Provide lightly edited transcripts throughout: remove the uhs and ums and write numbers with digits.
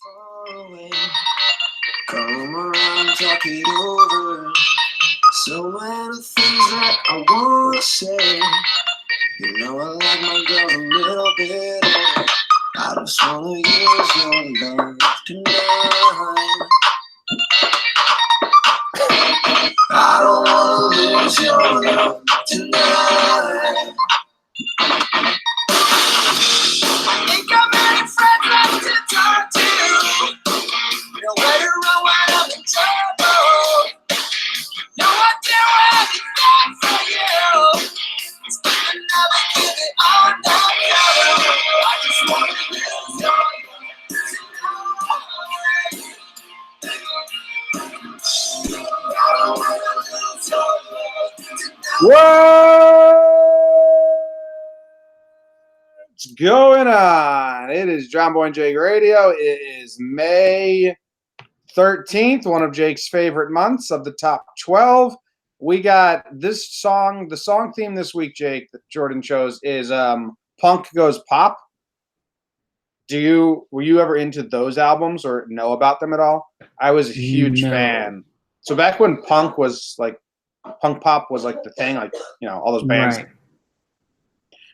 far away. Come around, talk it over. So many things that I wanna say. You know I like my girls a little bit older. I just wanna use your love tonight. I don't wanna lose your love tonight. Ain't got many friends left to talk to. Nowhere to run when I'm in trouble. No one do anything for you. It's nothing I would give it all together. I just wanna lose your What's going on? It is Jomboy and Jake Radio. It is May 13th, one of Jake's favorite months of the top 12. We got this song. The song theme this week, Jake, that Jordan chose is Punk Goes Pop. Were you ever into those albums or know about them at all? I was a huge fan. So back when punk pop was like the thing, like, you know, all those bands, right.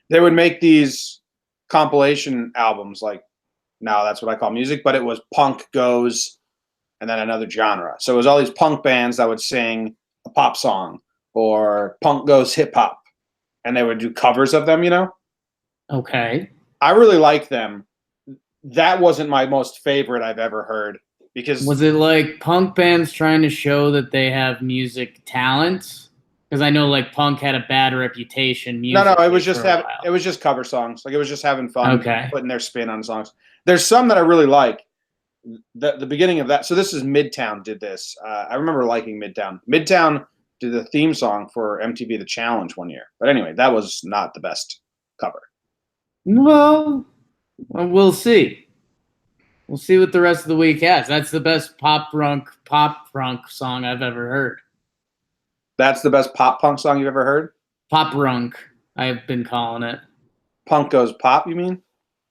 They would make these compilation albums, like, now that's what I call music, but it was Punk Goes and then another genre. So it was all these punk bands that would sing a pop song or Punk Goes Hip Hop, and they would do covers of them, you know? Okay. I really like them. That wasn't my most favorite I've ever heard. Because was it like punk bands trying to show that they have music talent? Because I know like punk had a bad reputation. No, it was just cover songs. Like, it was just having fun, putting their spin on songs. There's some that I really like. The beginning of that. So this is Midtown did this. I remember liking Midtown. Midtown did the theme song for MTV The Challenge one year. But anyway, that was not the best cover. Well, we'll see. We'll see what the rest of the week has. That's the best pop punk song I've ever heard. That's the best pop punk song you've ever heard? Pop punk, I've been calling it. Punk Goes Pop, you mean?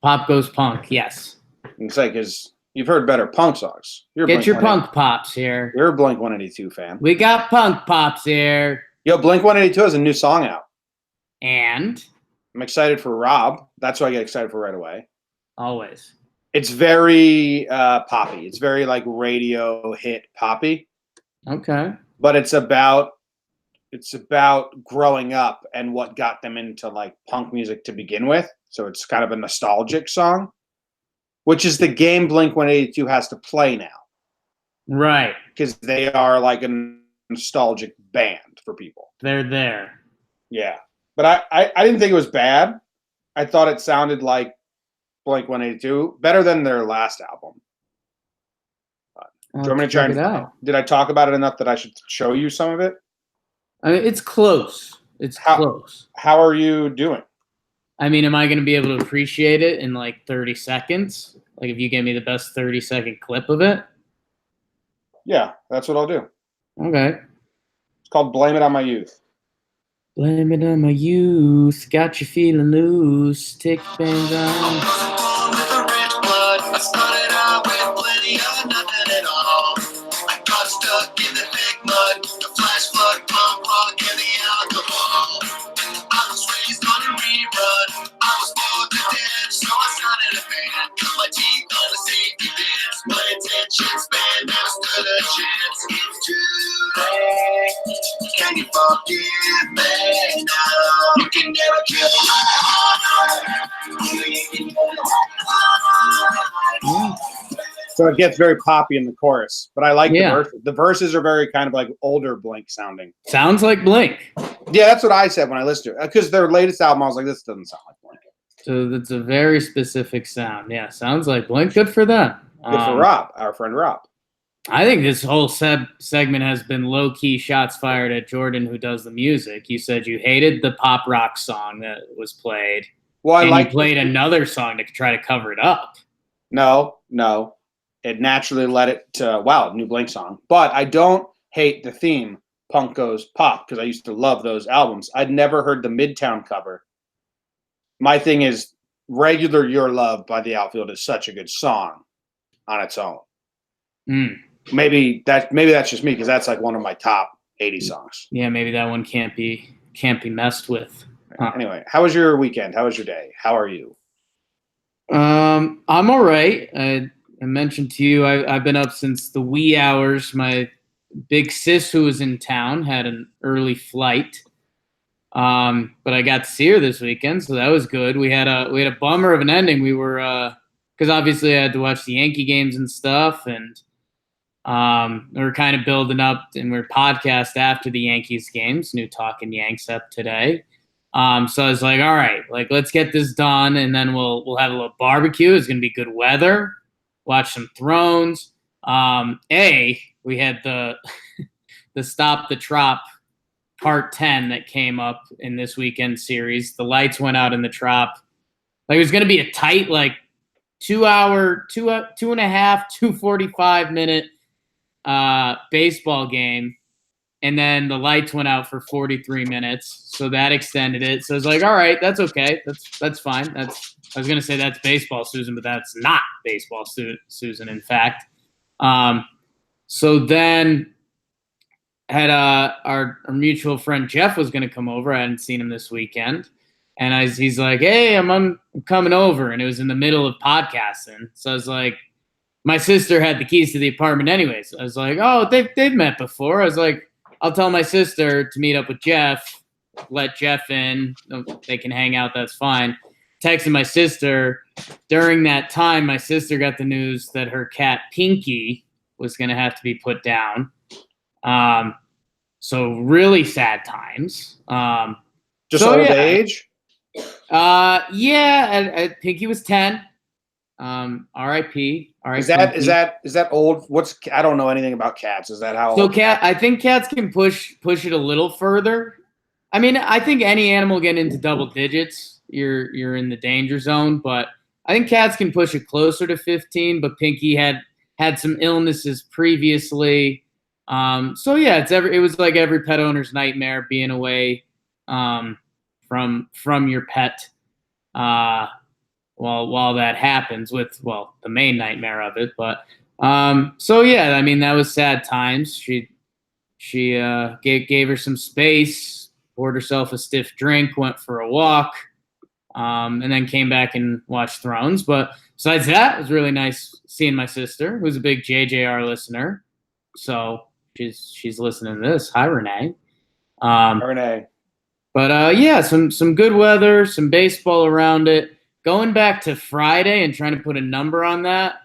Pop Goes Punk, yes. It's like, because you've heard better punk songs. Get your punk pops here. You're a Blink 182 fan. We got punk pops here. Yo, Blink 182 has a new song out. And? I'm excited for Rob. That's what I get excited for right away. Always. It's very poppy. It's very like radio hit poppy. Okay. But it's about growing up and what got them into like punk music to begin with. So it's kind of a nostalgic song, which is the game Blink 182 has to play now. Right. Because they are like a nostalgic band for people. They're there. Yeah. But I didn't think it was bad. I thought it sounded like Blink 182, better than their last album. Do you want me to try did I talk about it enough that I should show you some of it? I mean, it's close. Close. How are you doing? I mean, am I going to be able to appreciate it in like 30 seconds? Like, if you give me the best 30-second clip of it? Yeah, that's what I'll do. Okay. It's called Blame It On My Youth. Blame it on my youth, got you feeling loose, take your bands on. I started out with plenty of nothing at all. I got stuck in the big mud, the flash flood, punk rock, and the alcohol. I was raised on a rerun. I was bored to death, so I started a band. Cut my teeth on a safety dance. My attention span never stood a chance. It's too late. Can you forgive me now? You can never kill my heart. So it gets very poppy in the chorus, but I like the verses. The verses are very kind of like older Blink sounding. Sounds like Blink. Yeah, that's what I said when I listened to it. Because their latest album, I was like, this doesn't sound like Blink. So that's a very specific sound. Yeah, sounds like Blink. Good for them. Good for Rob, our friend Rob. I think this whole segment has been low-key shots fired at Jordan, who does the music. You said you hated the pop rock song that was played. Well, you played another song to try to cover it up. No. It naturally led it to, new Blink song. But I don't hate the theme, Punk Goes Pop, because I used to love those albums. I'd never heard the Midtown cover. My thing is, Regular Your Love by The Outfield is such a good song. on its own. Mm. Maybe that's just me because that's like one of my top 80 songs. Yeah, maybe that one can't be messed with. Huh. Anyway, how was your weekend? How was your day? How are you? I'm all right. I mentioned to you I've been up since the wee hours. My big sis, who was in town, had an early flight. But I got to see her this weekend, so that was good. We had a bummer of an ending. We were because obviously I had to watch the Yankee games and stuff, and we were kind of building up, and we're podcast after the Yankees games. New Talking Yanks up today. So I was like, all right, like let's get this done, and then we'll have a little barbecue. It's gonna be good weather. Watch some Thrones. We had the the Stop the Trop Part 10 that came up in this weekend series. The lights went out in the Trop. Like it was gonna be a tight, like 2 hour, 2.5, 2:45-minute baseball game. And then the lights went out for 43 minutes, so that extended it. So I was like, all right, that's okay. That's fine. I was gonna say that's baseball, Susan, but that's not baseball, Susan. In fact, so then had our mutual friend Jeff was gonna come over. I hadn't seen him this weekend, and he's like, hey, I'm coming over, and it was in the middle of podcasting. So I was like, my sister had the keys to the apartment anyways. I was like, oh, they've met before. I was like, I'll tell my sister to meet up with Jeff, let Jeff in. They can hang out. That's fine. Texted my sister. During that time, my sister got the news that her cat Pinky was going to have to be put down. So really sad times. Just old age? Yeah. Pinky was 10. R.I.P. Is that old? I don't know anything about cats. Is that how? So I think cats can push it a little further. I mean, I think any animal getting into double digits, you're in the danger zone. But I think cats can push it closer to 15. But Pinky had some illnesses previously. So yeah, it was like every pet owner's nightmare being away from your pet. While that happens with, the main nightmare of it. But so yeah, I mean, that was sad times. She gave her some space, poured herself a stiff drink, went for a walk, and then came back and watched Thrones. But besides that, it was really nice seeing my sister, who's a big JJR listener. So she's listening to this. Hi, Renee. Renee. But yeah, some good weather, some baseball around it. Going back to Friday and trying to put a number on that,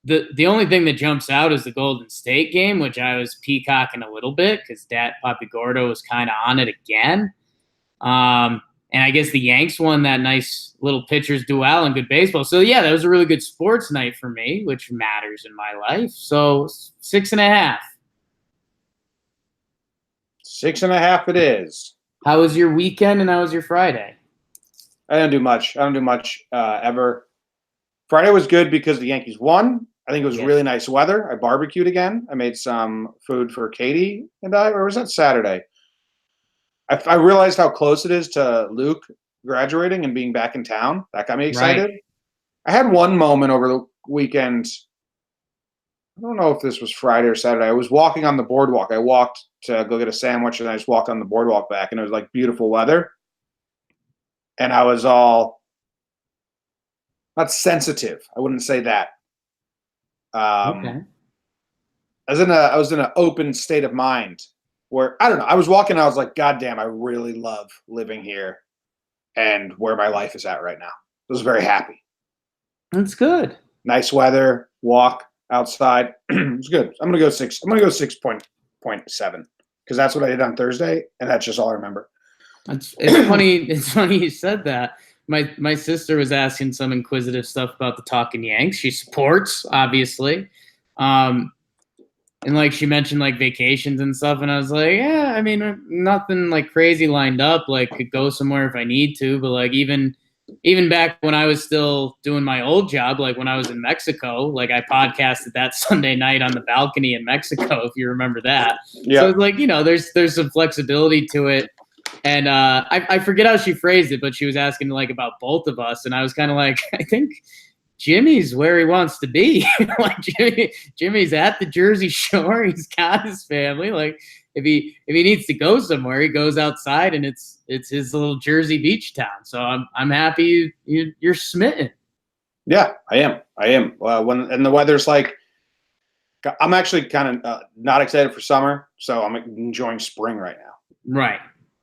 the only thing that jumps out is the Golden State game, which I was peacocking a little bit because Papi Gordo was kind of on it again. And I guess the Yanks won that nice little pitchers duel and good baseball. So yeah, that was a really good sports night for me, which matters in my life. So 6.5. 6.5 it is. How was your weekend and how was your Friday? I don't do much ever. Friday was good because the Yankees won. I think it was really nice weather. I barbecued again. I made some food for Katie and I. Or was that Saturday? I realized how close it is to Luke graduating and being back in town. That got me excited. Right. I had one moment over the weekend. I don't know if this was Friday or Saturday. I was walking on the boardwalk. I walked to go get a sandwich, and I just walked on the boardwalk back, and it was like beautiful weather. And I was all not sensitive. I wouldn't say that. Okay. I was in an open state of mind where I don't know. I was walking. And I was like, God damn! I really love living here, and where my life is at right now. I was very happy. That's good. Nice weather. Walk outside. It was good. I'm gonna go 6. I'm gonna go 6.7 because that's what I did on Thursday, and that's just all I remember. It's funny. It's funny you said that. My sister was asking some inquisitive stuff about the Talking Yanks. She supports, obviously, and like she mentioned like vacations and stuff. And I was like, yeah, I mean, nothing like crazy lined up. Like could go somewhere if I need to, but like even back when I was still doing my old job, like when I was in Mexico, like I podcasted that Sunday night on the balcony in Mexico, if you remember that. Yeah. So it's like there's some flexibility to it. And I forget how she phrased it, but she was asking like about both of us, and I was kind of like, I think Jimmy's where he wants to be. Like Jimmy's at the Jersey Shore. He's got his family. Like if he needs to go somewhere, he goes outside, and it's his little Jersey beach town. So I'm happy you're smitten. Yeah, I am. When the weather's like, I'm actually kind of not excited for summer, so I'm enjoying spring right now. Right.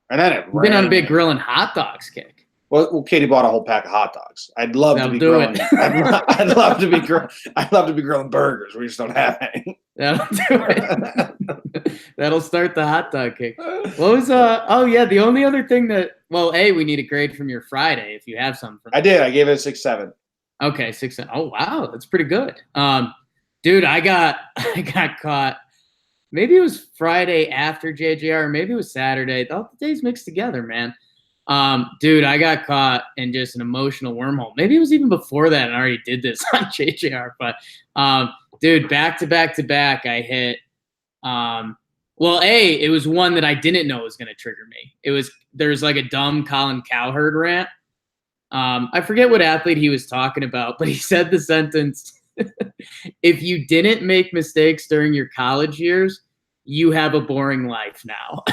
And then You've been on a big grilling hot dogs kick. Well, Katie bought a whole pack of hot dogs. I'd love to be grilling. I'd love to be grilling burgers. We just don't have any. That'll do it. That'll start the hot dog kick. What was oh yeah, the only other thing that we need a grade from your Friday if you have some. I did. I gave it a 6.7. Okay, 6.7. Oh wow, that's pretty good. Dude, I got caught. Maybe it was Friday after JJR, or maybe it was Saturday. All the days mixed together, man. Dude, I got caught in just an emotional wormhole. Maybe it was even before that, and I already did this on JJR. But dude, back to back, I hit. It was one that I didn't know was going to trigger me. There's like a dumb Colin Cowherd rant. I forget what athlete he was talking about, but he said the sentence, if you didn't make mistakes during your college years, you have a boring life now.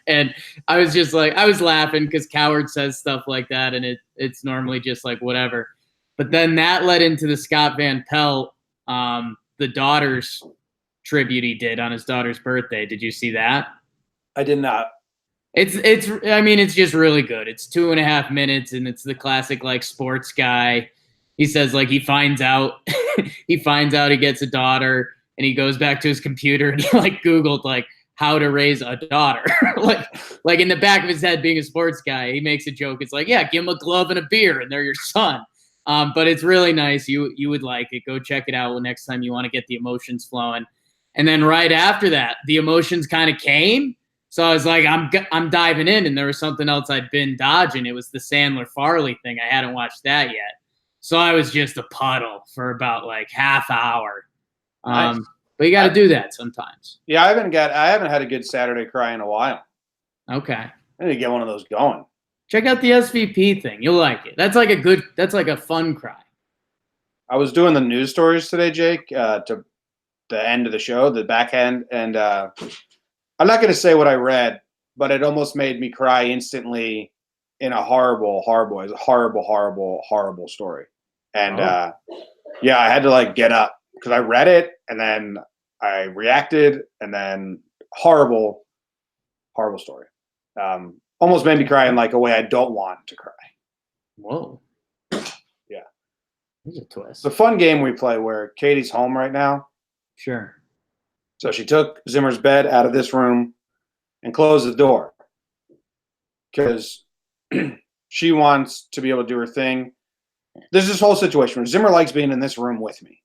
And I was just like, I was laughing because Cowherd says stuff like that, and it's normally just like whatever. But then that led into the Scott Van Pelt, the daughter's tribute he did on his daughter's birthday. Did you see that? I did not. It's just really good. It's 2.5 minutes, and it's the classic like sports guy. He says like he finds out he gets a daughter, and he goes back to his computer and he like Googled like how to raise a daughter. like in the back of his head, being a sports guy, he makes a joke. It's like, yeah, give him a glove and a beer, and they're your son. But it's really nice. You would like it. Go check it out next time you want to get the emotions flowing. And then right after that, the emotions kind of came. So I was like, I'm diving in, and there was something else I'd been dodging. It was the Sandler Farley thing. I hadn't watched that yet. So I was just a puddle for about like half hour. Nice. But you got to do that sometimes. Yeah, I haven't had a good Saturday cry in a while. Okay. I need to get one of those going. Check out the SVP thing. You'll like it. That's like a fun cry. I was doing the news stories today, Jake, to the end of the show, the back end, and I'm not going to say what I read, but it almost made me cry instantly in a horrible story. And I had to like get up because I read it and then I reacted, and then horrible story. Almost made me cry in like a way I don't want to cry. Whoa. Yeah. There's a twist. It's a fun game we play where Katie's home right now. Sure. So she took Zimmer's bed out of this room and closed the door because she wants to be able to do her thing. There's this whole situation where Zimmer likes being in this room with me,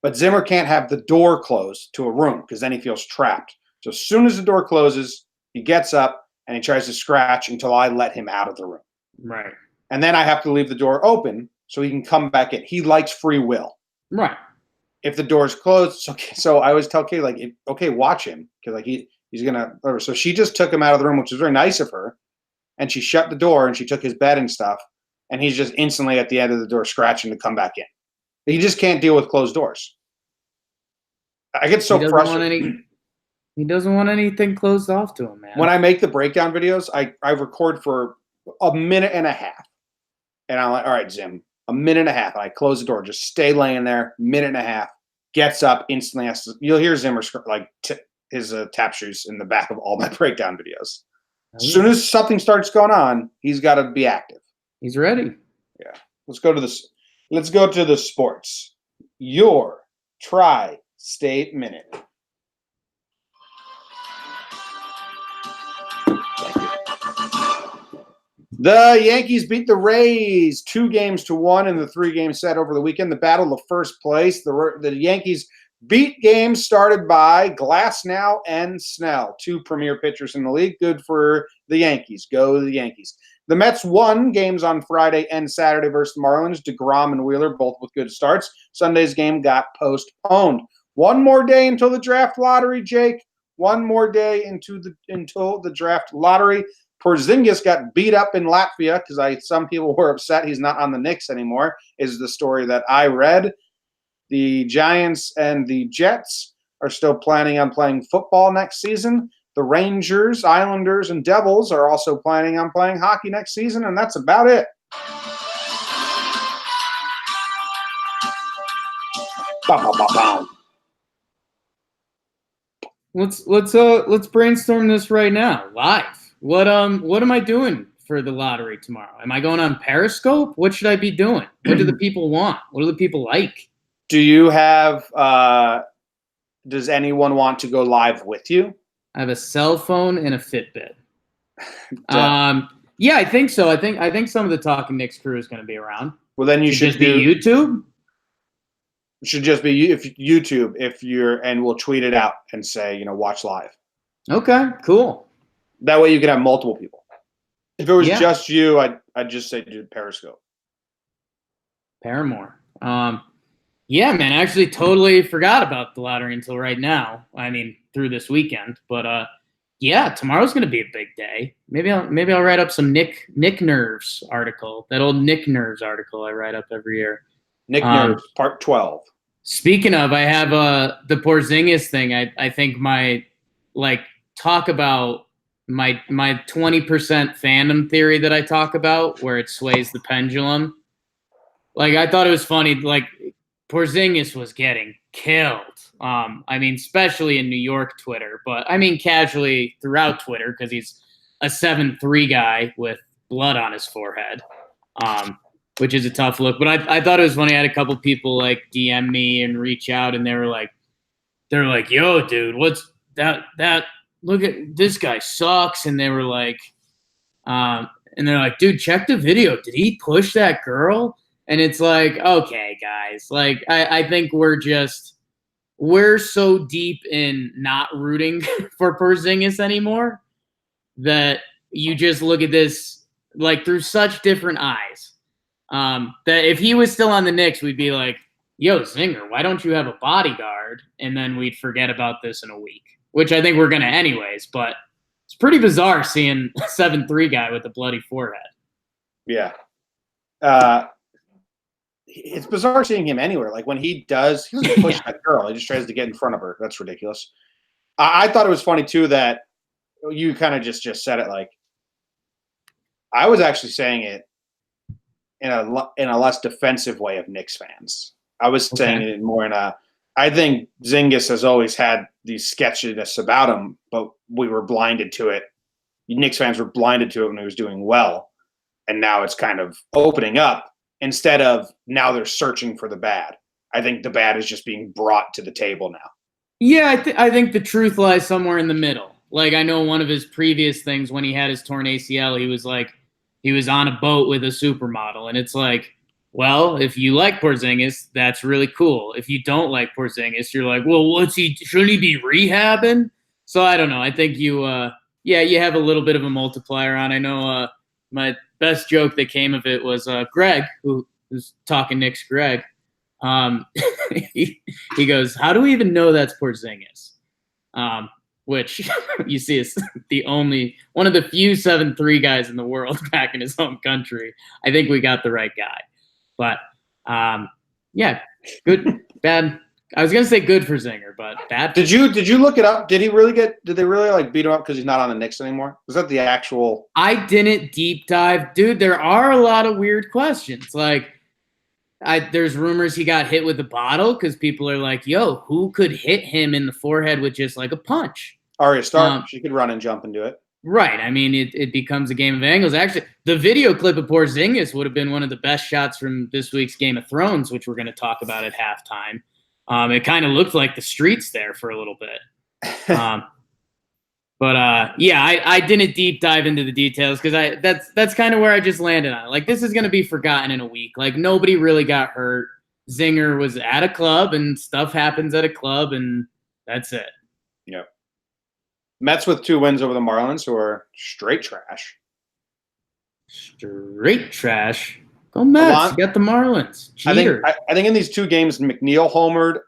but Zimmer can't have the door closed to a room because then he feels trapped. So as soon as the door closes, he gets up and he tries to scratch until I let him out of the room. Right. And then I have to leave the door open so he can come back in. He likes free will. Right. If the door's closed, so I always tell Kate, like, okay, watch him, because like he's gonna. Whatever. So she just took him out of the room, which was very nice of her, and she shut the door and she took his bed and stuff, and he's just instantly at the end of the door scratching to come back in. He just can't deal with closed doors. I get so frustrated. He doesn't want anything closed off to him, man. When I make the breakdown videos, I record for a minute and a half, and I'm like, all right, Zim, a minute and a half, and I close the door, just stay laying there, minute and a half. Gets up instantly. You'll hear Zimmer like his tap shoes in the back of all my breakdown videos. As soon as something starts going on, he's got to be active. He's ready. Yeah. Let's go to the sports. Your Tri-State Minute. Thank you. The Yankees beat the Rays 2-1 in the 3-game set over the weekend. The battle of first place. The Yankees beat games started by Glasnow and Snell, 2 premier pitchers in the league. Good for the Yankees. Go the Yankees. The Mets won games on Friday and Saturday versus the Marlins. DeGrom and Wheeler both with good starts. Sunday's game got postponed. One more day until the draft lottery, Jake. One more day until the draft lottery. Porzingis got beat up in Latvia because some people were upset he's not on the Knicks anymore, is the story that I read. The Giants and the Jets are still planning on playing football next season. The Rangers, Islanders, and Devils are also planning on playing hockey next season, and that's about it. Let's brainstorm this right now, live. What am I doing for the lottery tomorrow? Am I going on Periscope? What should I be doing? What do the people want? What do the people like? Do you have? Does anyone want to go live with you? I have a cell phone and a Fitbit. Yeah, I think so. I think some of the Talking Knicks crew is going to be around. Well, then you should just be YouTube. It should just be YouTube and we'll tweet it out and say, watch live. Okay, cool. That way you can have multiple people. If it was just you, I'd just say do Periscope. Paramore. Yeah, man, I actually totally forgot about the lottery until right now. I mean, through this weekend. But yeah, tomorrow's gonna be a big day. Maybe I'll write up some Nick Nerves article. That old Nick Nerves article I write up every year. Nick Nerves, part 12. Speaking of, I have the Porzingis thing. I think talk about my 20% fandom theory that I talk about, where it sways the pendulum. I thought it was funny. Porzingis was getting killed. I mean, especially in New York Twitter, but I mean casually throughout Twitter because he's a 7'3" guy with blood on his forehead. Which is a tough look. But I thought it was funny. I had a couple people DM me and reach out, and they're like, yo, dude, what's that? Look at this guy sucks. And they were like, dude, check the video. Did he push that girl? And it's like, okay, guys, I think we're so deep in not rooting for Porzingis anymore that you just look at this through such different eyes. That if he was still on the Knicks, we'd be like, yo, Zinger, why don't you have a bodyguard? And then we'd forget about this in a week, which I think we're going to anyways. But it's pretty bizarre seeing a 7'3" guy with a bloody forehead. Yeah. It's bizarre seeing him anywhere. When he doesn't push that girl. He just tries to get in front of her. That's ridiculous. I thought it was funny, too, that you kind of just said it. I was actually saying it in a less defensive way of Knicks fans. I was saying it more in I think Zingis has always had these sketchiness about him, but we were blinded to it. Knicks fans were blinded to it when he was doing well, and now it's kind of opening up instead of now they're searching for the bad. I think the bad is just being brought to the table now. Yeah, I think the truth lies somewhere in the middle. I know one of his previous things when he had his torn ACL, he was he was on a boat with a supermodel. And it's well, if you like Porzingis, that's really cool. If you don't like Porzingis, you're well, shouldn't he be rehabbing? So I don't know. I think you have a little bit of a multiplier on. I know my best joke that came of it was Greg, who's talking Knicks, Greg. He goes, how do we even know that's Porzingis? Which you see is one of the few 7'3" guys in the world back in his home country. I think we got the right guy. But, yeah, good, bad. I was going to say good for Zinger, but bad. Did you look it up? Did they really beat him up because he's not on the Knicks anymore? Was that the actual? I didn't deep dive. Dude, there are a lot of weird questions. There's rumors he got hit with a bottle because people are yo, who could hit him in the forehead with just a punch? Arya Stark, she could run and jump and do it. Right. I mean, it becomes a game of angles. Actually, the video clip of Porzingis would have been one of the best shots from this week's Game of Thrones, which we're going to talk about at halftime. It kind of looked like the streets there for a little bit. I didn't deep dive into the details because that's kind of where I just landed on it. This is going to be forgotten in a week. Nobody really got hurt. Zinger was at a club and stuff happens at a club and that's it. Yep. Mets with 2 wins over the Marlins, who are straight trash. Straight trash. Go Mets. You got the Marlins. Cheater. I think in these 2 games, McNeil homered,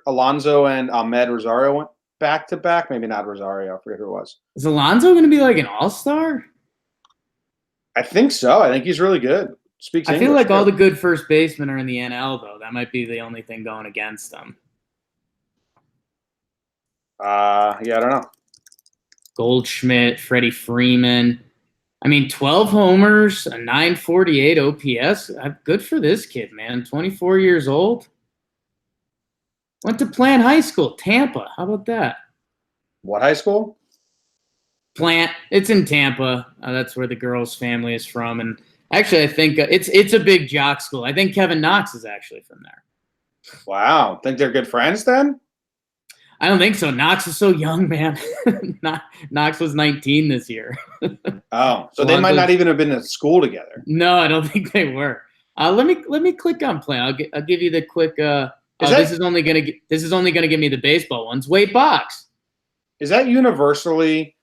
Alonso and Ahmed Rosario went back-to-back. Maybe not Rosario. I forget who it was. Is Alonso going to be like an all-star? I think so. I think he's really good. Speaks I English. feel like too. all the good first basemen are in the NL, though. That might be the only thing going against them. Yeah, I don't know. Goldschmidt, Freddie Freeman. I mean, 12 homers, a 948 OPS. Good for this kid, man. 24 years old. Went to Plant High School, Tampa. How about that? What high school? Plant. It's in Tampa. That's where the girl's family is from. And actually, I think it's a big jock school. I think Kevin Knox is actually from there. Wow. Think they're good friends then? I don't think so. Knox is so young, man. Knox was 19 this year. Oh, so they might not even have been in school together. No, I don't think they were. Let me click on Plant. I'll give you the quick. This is only gonna give me the baseball ones. Wade Box. Is that universally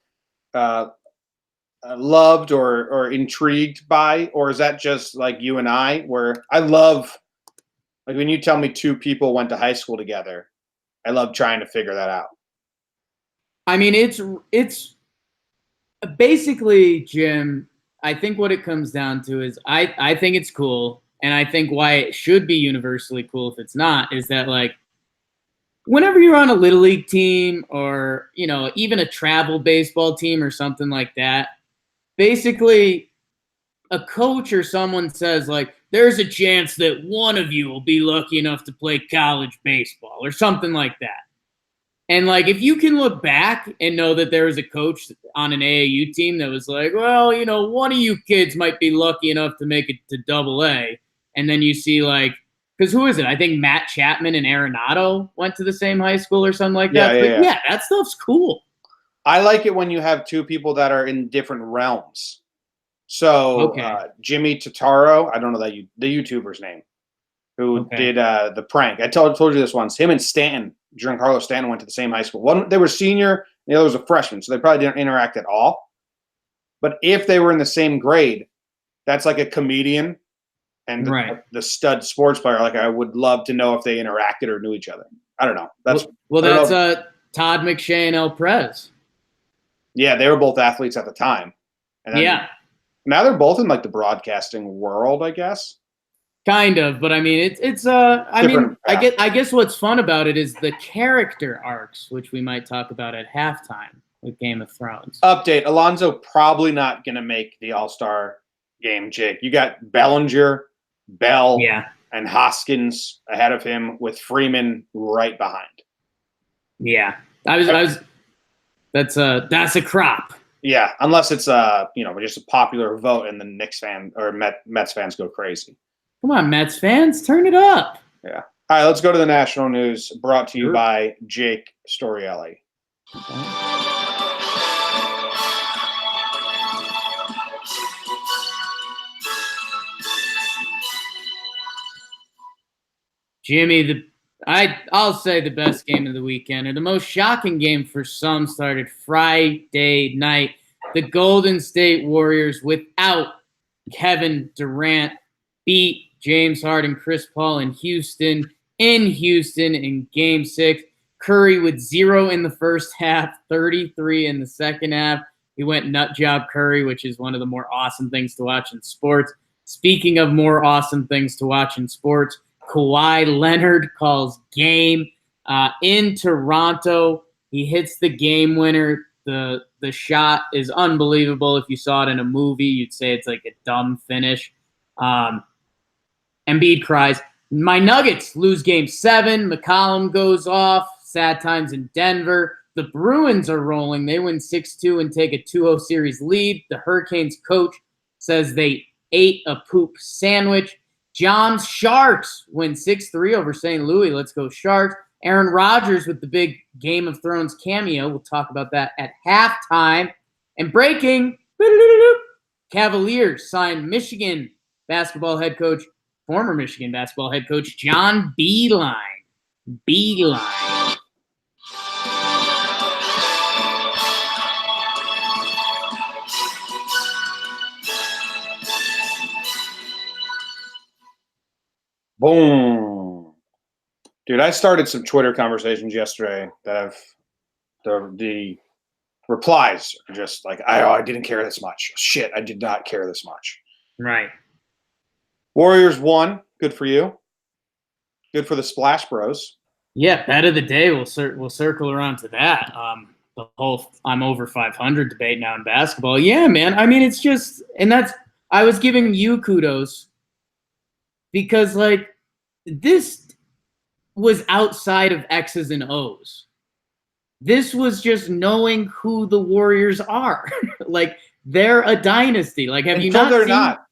loved or intrigued by, or is that just like you and I? Where I love, like when you tell me two people went to high school together, I love trying to figure that out. I mean, it's basically, Jim. I think what it comes down to is I think it's cool, and I think why it should be universally cool if it's not is that, like, whenever you're on a little league team or, you know, even a travel baseball team or something like that, basically a coach or someone says, like, there's a chance that one of you will be lucky enough to play college baseball or something like that. And, like, if you can look back and know that there was a coach on an AAU team that was like, well, you know, one of you kids might be lucky enough to make it to AA. And then you see, like, because who is it? I think Matt Chapman and Arenado went to the same high school or something like that. Yeah, that stuff's cool. I like it when you have two people that are in different realms. So Jimmy Totaro, I don't know the YouTuber's name, who did the prank. I told you this once. Him and Stanton, Giancarlo Stanton, went to the same high school. One, they were senior, and the other was a freshman, so they probably didn't interact at all. But if they were in the same grade, that's like a comedian and the stud sports player. Like, I would love to know if they interacted or knew each other. I don't know. That's Todd McShay and El Prez. Yeah, they were both athletes at the time. And then, now they're both in like the broadcasting world, I guess. Kind of, but I mean, I guess what's fun about it is the character arcs, which we might talk about at halftime with Game of Thrones. Update: Alonso probably not going to make the All-Star game. Jake, you got Bellinger, Bell, and Hoskins ahead of him, with Freeman right behind. Yeah, That's a crop. Yeah, unless it's just a popular vote and the Knicks fan or Mets fans go crazy. Come on, Mets fans, turn it up. Yeah. All right, let's go to the national news, brought to you by Jake Storielli. Jimmy, I'll say the best game of the weekend, or the most shocking game for some, started Friday night. The Golden State Warriors, without Kevin Durant, beat James Harden, Chris Paul in Houston in Game 6. Curry with 0 in the first half, 33 in the second half. He went nut job Curry, which is one of the more awesome things to watch in sports. Speaking of more awesome things to watch in sports, Kawhi Leonard calls game in Toronto. He hits the game winner. The shot is unbelievable. If you saw it in a movie, you'd say it's like a dumb finish. Embiid cries. My Nuggets lose Game 7. McCollum goes off. Sad times in Denver. The Bruins are rolling. They win 6-2 and take a 2-0 series lead. The Hurricanes coach says they ate a poop sandwich. John's Sharks win 6-3 over St. Louis. Let's go Sharks. Aaron Rodgers with the big Game of Thrones cameo. We'll talk about that at halftime. And breaking, Cavaliers signed former Michigan basketball head coach John Beilein. Boom. Dude, I started some Twitter conversations yesterday that have The replies are just like, I didn't care this much. Shit, I did not care this much. Right. Warriors won. Good for you. Good for the Splash Bros. Yeah, bet of the day. We'll circle around to that. The whole I'm over 500 debate now in basketball. Yeah, man. I mean, it's just, and I was giving you kudos because like this was outside of X's and O's. This was just knowing who the Warriors are. Like they're a dynasty. Like Until they're not,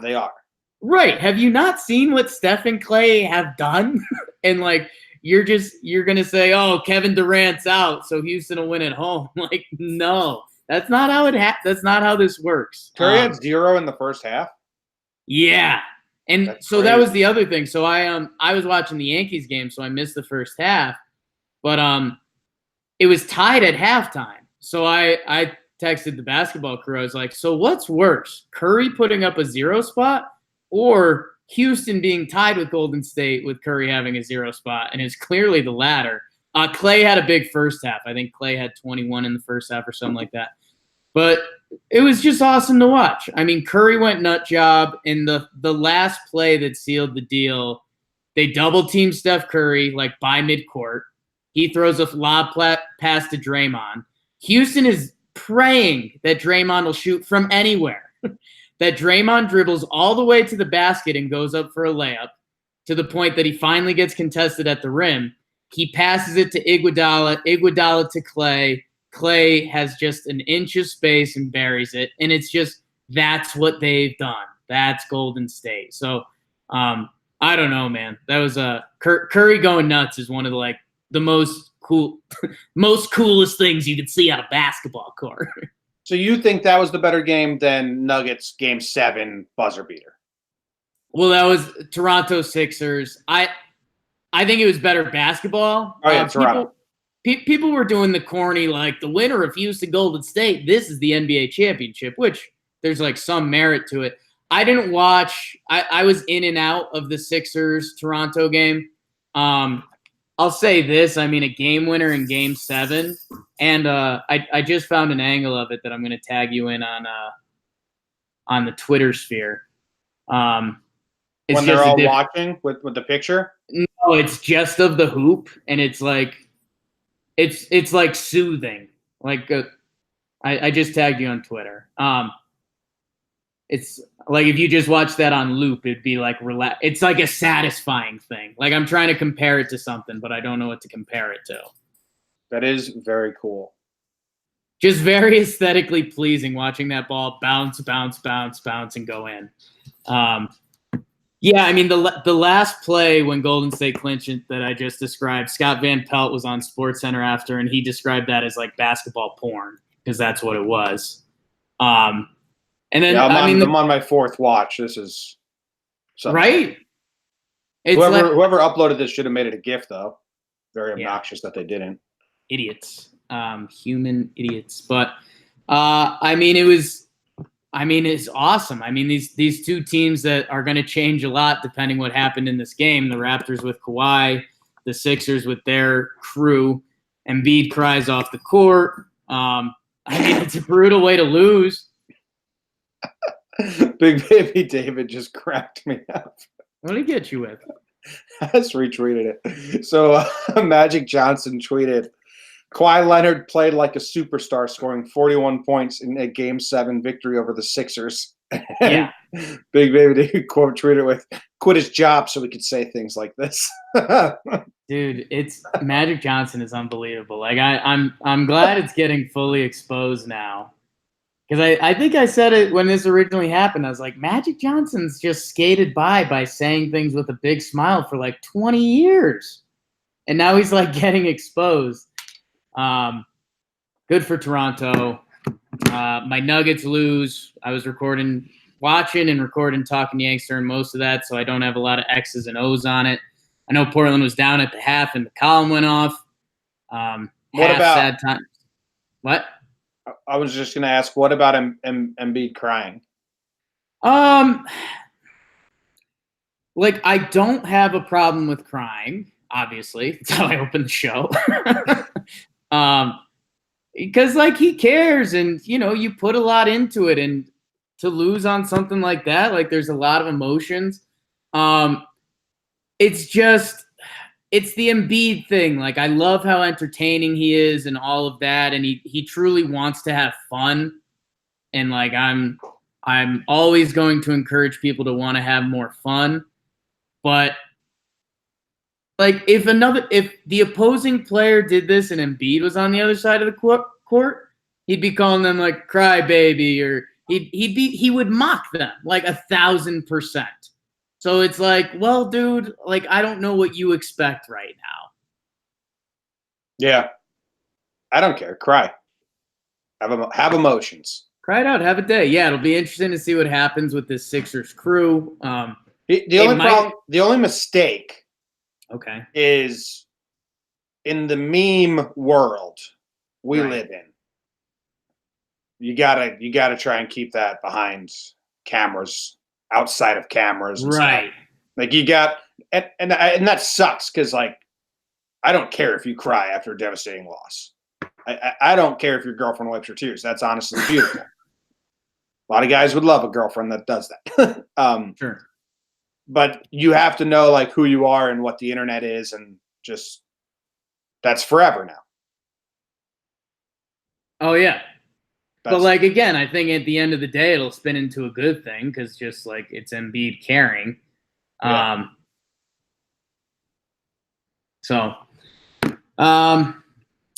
they are. Right. Have you not seen what Steph and Clay have done? And like you're gonna say, oh, Kevin Durant's out, so Houston will win at home. Like, no, that's not how that's not how this works. Curry had 0 in the first half. Yeah. And That's so crazy. that was the other thing. So I was watching the Yankees game, so I missed the first half. But it was tied at halftime. So I texted the basketball crew. I was like, so what's worse? Curry putting up a 0 spot or Houston being tied with Golden State with Curry having a 0 spot? And it's clearly the latter. Clay had a big first half. I think Clay had 21 in the first half or something like that. But it was just awesome to watch. I mean, Curry went nut job in the last play that sealed the deal. They double team Steph Curry like by midcourt. He throws a lob pass to Draymond. Houston is praying that Draymond will shoot from anywhere. That Draymond dribbles all the way to the basket and goes up for a layup to the point that he finally gets contested at the rim. He passes it to Iguodala to Clay. Clay has just an inch of space and buries it. And it's just, that's what they've done. That's Golden State. So I don't know, man. That was Curry going nuts is one of the most coolest things you could see on a basketball court. So you think that was the better game than Nuggets Game 7 buzzer beater? Well, that was Toronto Sixers. I think it was better basketball. Oh yeah, Toronto. People were doing the corny, like the winner of Houston Golden State, this is the NBA championship, which there's like some merit to it. I didn't watch. I was in and out of the Sixers Toronto game. I'll say this. I mean, a game winner in Game 7. And I just found an angle of it that I'm going to tag you in on the Twitter sphere. It's when they're all watching with the picture? No, it's just of the hoop, and it's like it's like soothing. Like I just tagged you on Twitter. It's like if you just watch that on loop, it'd be like it's like a satisfying thing. Like I'm trying to compare it to something, but I don't know what to compare it to. That is very cool. Just very aesthetically pleasing watching that ball bounce, and go in. Yeah, I mean, the last play when Golden State clinched it that I just described, Scott Van Pelt was on SportsCenter after, and he described that as like basketball porn because that's what it was. And then I'm on my 4th watch. This is something. Right. It's whoever uploaded this should have made it a GIF, though. Very obnoxious that they didn't. Idiots, human idiots. But it's awesome. I mean, these two teams that are going to change a lot depending what happened in this game. The Raptors with Kawhi, the Sixers with their crew. Embiid cries off the court. It's a brutal way to lose. Big Baby David just cracked me up. What did he get you with? I just retweeted it. So Magic Johnson tweeted, Kawhi Leonard played like a superstar, scoring 41 points in a Game 7 victory over the Sixers. Yeah. Big Baby David quote tweeted with, quit his job so we could say things like this. Dude, it's Magic Johnson is unbelievable. Like I'm glad it's getting fully exposed now. Because I think I said it when this originally happened. I was like, Magic Johnson's just skated by saying things with a big smile for like 20 years. And now he's like getting exposed. Good for Toronto. My Nuggets lose. I was watching and recording Talking Yanks during most of that, so I don't have a lot of X's and O's on it. I know Portland was down at the half and the column went off. What about sad time? What? I was just going to ask, what about Embiid crying? Like, I don't have a problem with crying, obviously. That's how I opened the show. Because like he cares, and you put a lot into it, and to lose on something like that, like there's a lot of emotions. It's the Embiid thing. Like I love how entertaining he is and all of that, and he truly wants to have fun. And like I'm always going to encourage people to want to have more fun. But like if the opposing player did this and Embiid was on the other side of the court, he'd be calling them like crybaby, or he would mock them like 1,000%. So it's like, well, dude, like I don't know what you expect right now. Yeah, I don't care. Cry. Have emotions. Cry it out. Have a day. Yeah, it'll be interesting to see what happens with this Sixers crew. The only mistake, okay, is in the meme world we live in. You gotta try and keep that behind cameras, outside of cameras, and right? stuff. Like you got, and that sucks because like I don't care if you cry after a devastating loss. I don't care if your girlfriend wipes her tears. That's honestly beautiful. A lot of guys would love a girlfriend that does that. Sure. But you have to know like who you are and what the internet is, and just that's forever now. Oh yeah. But like again, I think at the end of the day, it'll spin into a good thing because just like it's Embiid caring. Yeah. So, I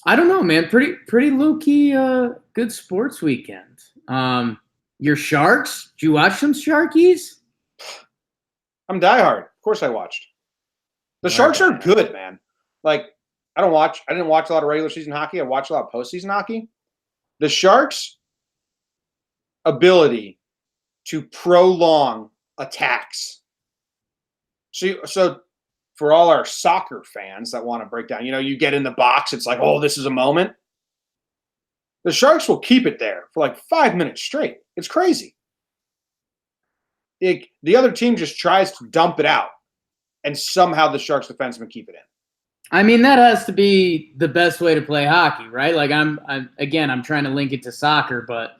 don't know, man. Pretty low key, good sports weekend. Your Sharks? Did you watch some Sharkies? I'm diehard. Of course, I watched. The Sharks are good, man. Like I didn't watch a lot of regular season hockey. I watched a lot of postseason hockey. The Sharks' ability to prolong attacks. So for all our soccer fans that want to break down, you get in the box, it's like, oh, this is a moment. The Sharks will keep it there for like 5 minutes straight. It's crazy. The other team just tries to dump it out, and somehow the Sharks defensemen keep it in. I mean, that has to be the best way to play hockey, right? Like I'm trying to link it to soccer, but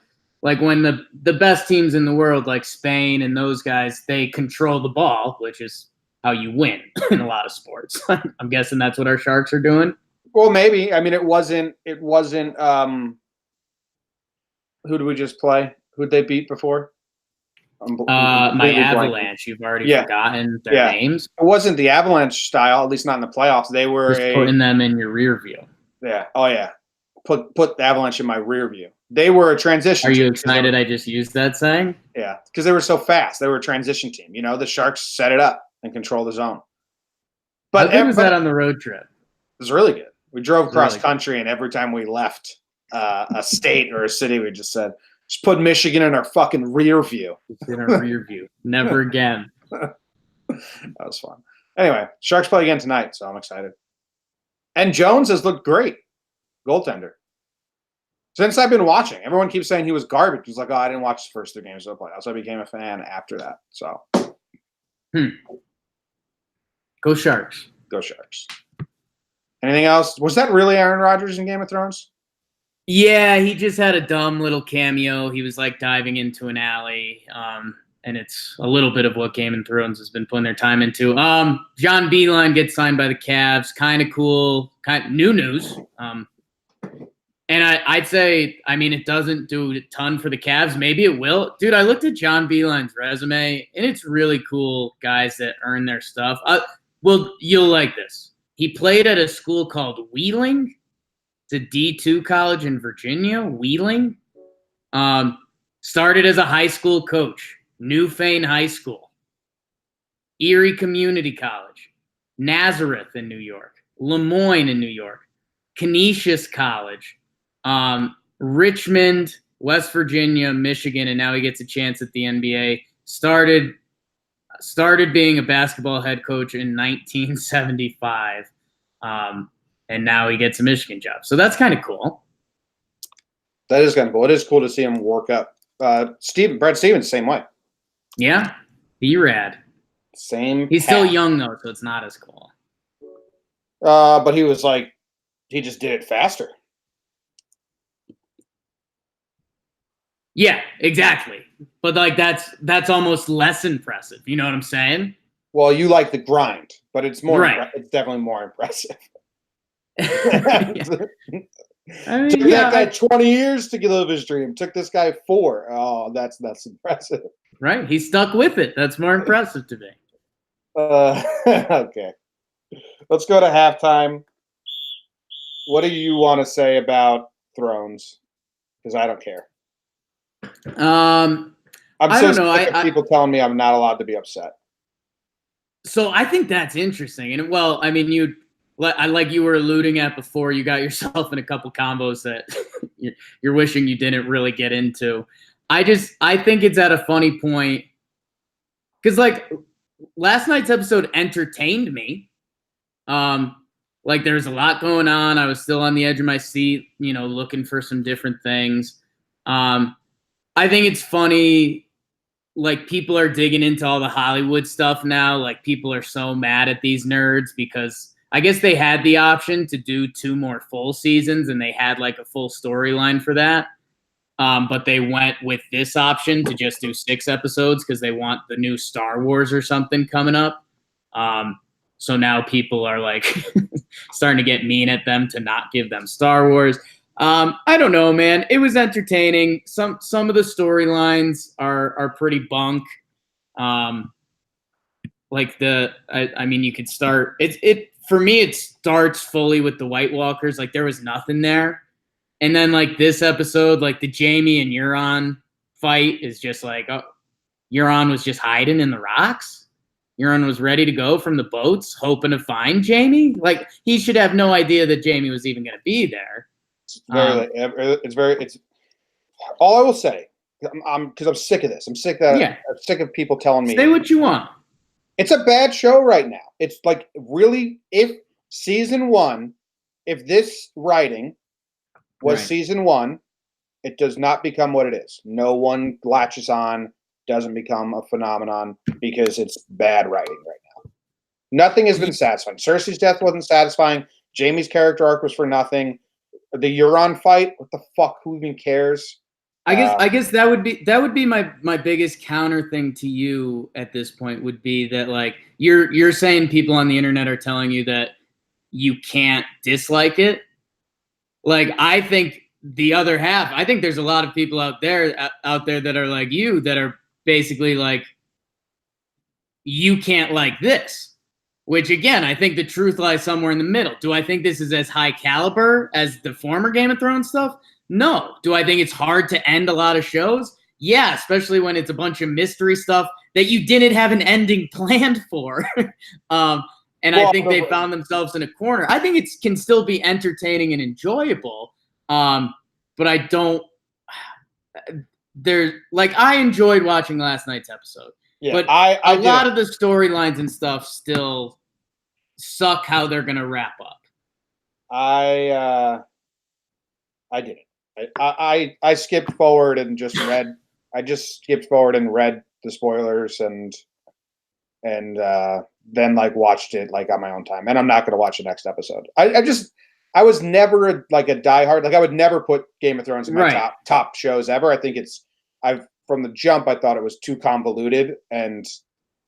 like when the best teams in the world, like Spain and those guys, they control the ball, which is how you win in a lot of sports. I'm guessing that's what our Sharks are doing. Well, maybe. I mean, it wasn't. Who did we just play? Who'd they beat before? My Avalanche. You've already forgotten their names. It wasn't the Avalanche style, at least not in the playoffs. They were just putting them in your rear view. Yeah. Oh yeah. Put the Avalanche in my rear view. They were a transition. Are you excited I just used that saying? Yeah, because they were so fast. They were a transition team. The Sharks set it up and control the zone. But how good was that on the road trip? It was really good. We drove cross country, and every time we left a state or a city, we just said, just put Michigan in our fucking rear view. In our rear view. Never again. That was fun. Anyway, Sharks play again tonight, so I'm excited. And Jones has looked great. Goaltender. Since I've been watching, everyone keeps saying he was garbage. He's like, oh, I didn't watch the first 2 games of the playoffs. I became a fan after that. So, Go Sharks. Go Sharks. Anything else? Was that really Aaron Rodgers in Game of Thrones? Yeah, he just had a dumb little cameo. He was like diving into an alley, and it's a little bit of what Game of Thrones has been putting their time into. John Beeline gets signed by the Cavs. Kind of cool. Kind of new news. And I'd say, I mean, it doesn't do a ton for the Cavs. Maybe it will. Dude, I looked at John Beeline's resume, and it's really cool guys that earn their stuff. Well, you'll like this. He played at a school called Wheeling. It's a D2 college in Virginia, Wheeling. Started as a high school coach, Newfane High School, Erie Community College, Nazareth in New York, Lemoyne in New York, Canisius College, Richmond, West Virginia, Michigan, and now he gets a chance at the NBA. Started being a basketball head coach in 1975, and now he gets a Michigan job. So that's kind of cool. That is kind of cool. It is cool to see him work up. Brad Stevens, same way. Yeah, B-Rad. Same. He's still young, though, so it's not as cool. But he was like, he just did it faster. Yeah, exactly. But like that's almost less impressive. You know what I'm saying? Well, you like the grind, but it's more. Right. It's definitely more impressive. Yeah. I mean, Took yeah, that guy 20 years to live his dream. Took this guy 4. Oh, that's impressive. right. He stuck with it. That's more impressive to me. Okay. Let's go to halftime. What do you want to say about Thrones? Because I don't care. Um, I'm I so don't know. sick of people telling me I'm not allowed to be upset. So I think that's interesting. And well, I mean, like you were alluding at before, you got yourself in a couple combos that you're wishing you didn't really get into. I think it's at a funny point because like last night's episode entertained me. Like there's a lot going on. I was still on the edge of my seat, looking for some different things. I think it's funny. Like people are digging into all the Hollywood stuff now. Like people are so mad at these nerds because I guess they had the option to do 2 more full seasons and they had like a full storyline for that. But they went with this option to just do 6 episodes because they want the new Star Wars or something coming up. So now people are like starting to get mean at them to not give them Star Wars. I don't know, man. It was entertaining. Some of the storylines are pretty bunk. I mean, you could start it for me. It starts fully with the White Walkers. Like there was nothing there, and then like this episode, like the Jamie and Euron fight is just like, oh, Euron was just hiding in the rocks. Euron was ready to go from the boats, hoping to find Jamie. Like he should have no idea that Jamie was even going to be there. It's all I will say. Because I'm sick of this. I'm sick of people telling me. Say what you want. It's a bad show right now. It's like really, if season 1, if this writing was season 1, it does not become what it is. No one latches on, doesn't become a phenomenon because it's bad writing right now. Nothing has been satisfying. Cersei's death wasn't satisfying. Jamie's character arc was for nothing. The Euron fight, what the fuck? Who even cares? I guess that would be my biggest counter thing to you at this point would be that like you're saying people on the internet are telling you that you can't dislike it. Like I think the other half, I think there's a lot of people out there that are like you that are basically like you can't like this. Which again, I think the truth lies somewhere in the middle. Do I think this is as high caliber as the former Game of Thrones stuff? No. Do I think it's hard to end a lot of shows? Yeah, especially when it's a bunch of mystery stuff that you didn't have an ending planned for. I think they found themselves in a corner. I think it can still be entertaining and enjoyable. But I don't. I enjoyed watching last night's episid. Yeah, but a lot of the storylines and stuff still suck how they're gonna wrap up. I didn't. I skipped forward and just read. I just skipped forward and read the spoilers and then like watched it like on my own time. And I'm not going to watch the next episode. I was never a diehard. Like I would never put Game of Thrones in my top shows ever. I think from the jump I thought it was too convoluted, and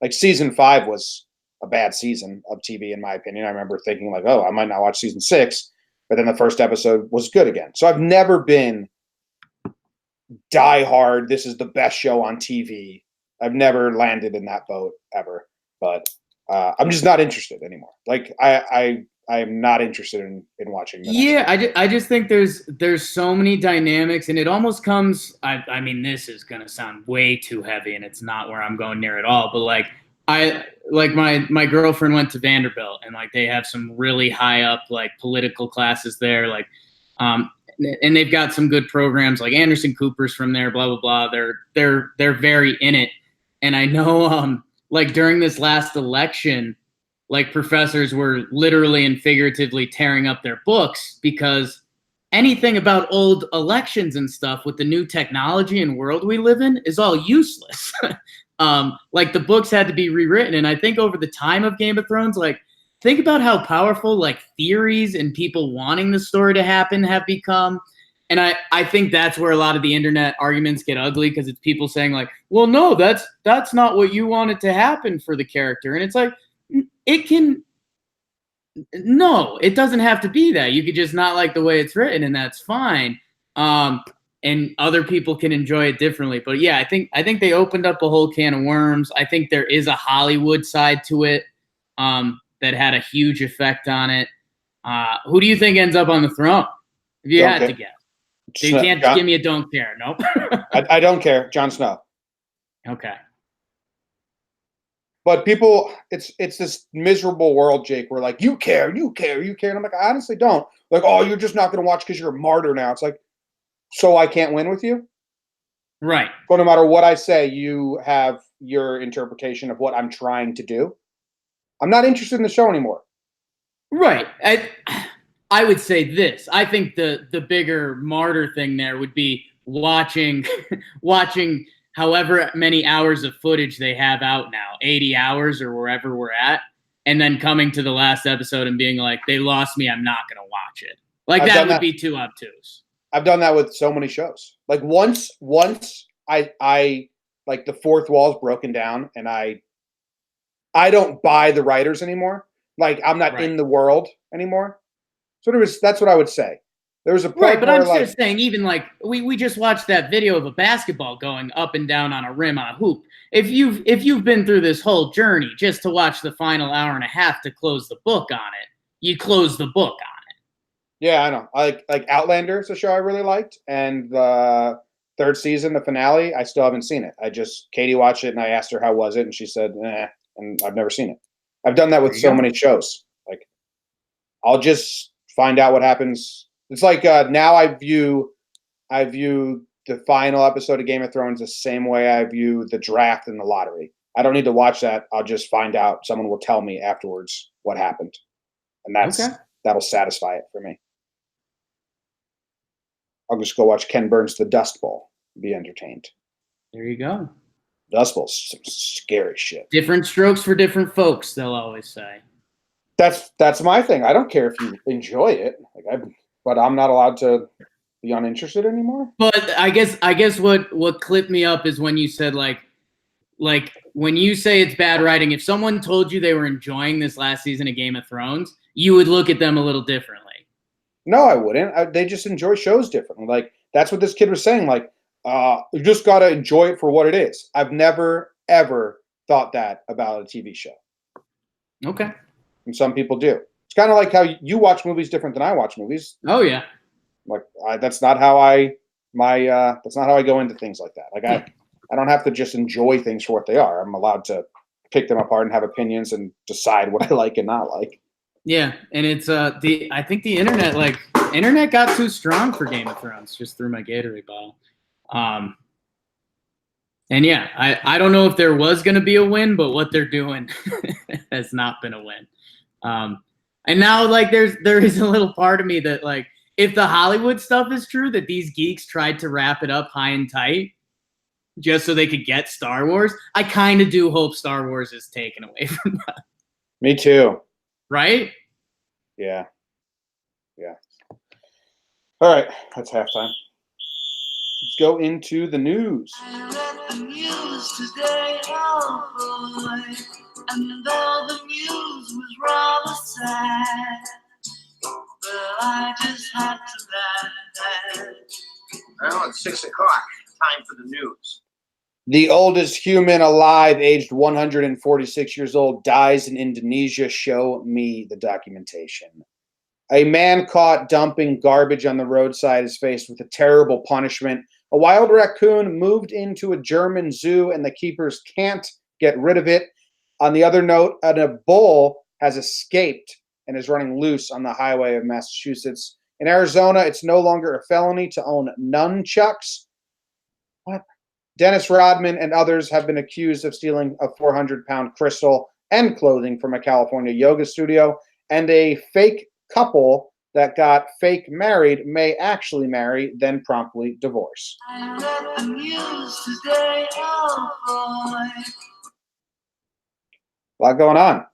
like season 5 was a bad season of TV in my opinion. I remember thinking like, oh, I might not watch season 6. But then the first episode was good again. So I've never been diehard. This is the best show on TV. I've never landed in that boat ever. But I'm just not interested anymore. Like I am not interested in watching. I just think there's so many dynamics, and it almost comes. I mean, this is gonna sound way too heavy, and it's not where I'm going near at all. But like my girlfriend went to Vanderbilt, and like they have some really high up like political classes there, like and they've got some good programs like Anderson Cooper's from there, blah blah blah. They're very in it, and I know like during this last election, like professors were literally and figuratively tearing up their books because anything about old elections and stuff with the new technology and world we live in is all useless. Like the books had to be rewritten. And I think over the time of Game of Thrones, like think about how powerful like theories and people wanting the story to happen have become. And I think that's where a lot of the internet arguments get ugly, because it's people saying like, well, no, that's not what you wanted to happen for the character. And it's like, no, it doesn't have to be that. You could just not like the way it's written, and that's fine. And other people can enjoy it differently. But yeah, I think they opened up a whole can of worms. I think there is a Hollywood side to it that had a huge effect on it. Who do you think ends up on the throne? If you had to guess. So you can't give me a don't care. Nope. I don't care. Jon Snow. Okay. But people, it's this miserable world, Jake, where like, you care. And I'm like, I honestly don't. Like, oh, you're just not going to watch because you're a martyr now. It's like, so I can't win with you? Right. But no matter what I say, you have your interpretation of what I'm trying to do. I'm not interested in the show anymore. Right. I would say this. I think the bigger martyr thing there would be watching however many hours of footage they have out now, 80 hours or wherever we're at, and then coming to the last episode and being like, they lost me, I'm not going to watch it. Like, that would be too obtuse. I've done that with so many shows. Like once I like the fourth wall is broken down and I don't buy the writers anymore. Like I'm not in the world anymore. So that's what I would say. There was a point but where, I'm just saying, even like we just watched that video of a basketball going up and down on a rim on a hoop. If you've been through this whole journey just to watch the final hour and a half to close the book on it, you close the book on it. Yeah, I know. Like Outlander is a show I really liked, and the third season, the finale, I still haven't seen it. Katie watched it, and I asked her how was it, and she said, "Eh," and I've never seen it. I've done that with so many shows. Like, I'll just find out what happens. It's like now I view the final episode of Game of Thrones the same way I view the draft and the lottery. I don't need to watch that. I'll just find out. Someone will tell me afterwards what happened, and that'll satisfy it for me. I'll just go watch Ken Burns' The Dust Bowl. Be entertained. There you go. Dust Bowl's some scary shit. Different strokes for different folks, they'll always say. That's my thing. I don't care if you enjoy it, but I'm not allowed to be uninterested anymore. But I guess what clipped me up is when you said like when you say it's bad writing. If someone told you they were enjoying this last season of Game of Thrones, you would look at them a little differently. No, I wouldn't. They just enjoy shows differently. Like that's what this kid was saying. Like, you just gotta enjoy it for what it is. I've never ever thought that about a TV show. Okay. And some people do. It's kind of like how you watch movies different than I watch movies. Oh yeah. Like that's not how I go into things like that. Like I don't have to just enjoy things for what they are. I'm allowed to pick them apart and have opinions and decide what I like and not like. Yeah, and it's I think the internet got too strong for Game of Thrones just through my Gatorade bottle. And yeah, I don't know if there was going to be a win, but what they're doing has not been a win. And now like there is a little part of me that like if the Hollywood stuff is true that these geeks tried to wrap it up high and tight just so they could get Star Wars, I kind of do hope Star Wars is taken away from them. Me too. Right? Yeah. Yeah. All right, that's halftime. Let's go into the news. I read the news today, oh boy, and though the news was rather sad, but I just had to laugh. Well, it's 6 o'clock. Time for the news. The oldest human alive, aged 146 years old, dies in Indonesia. Show me the documentation. A man caught dumping garbage on the roadside is faced with a terrible punishment. A wild raccoon moved into a German zoo and the keepers can't get rid of it. On the other note, a bull has escaped and is running loose on the highway of Massachusetts. In Arizona, it's no longer a felony to own nunchucks. What? Dennis Rodman and others have been accused of stealing a 400-pound crystal and clothing from a California yoga studio, and a fake couple that got fake married may actually marry, then promptly divorce. I read the news today, oh boy. A lot going on.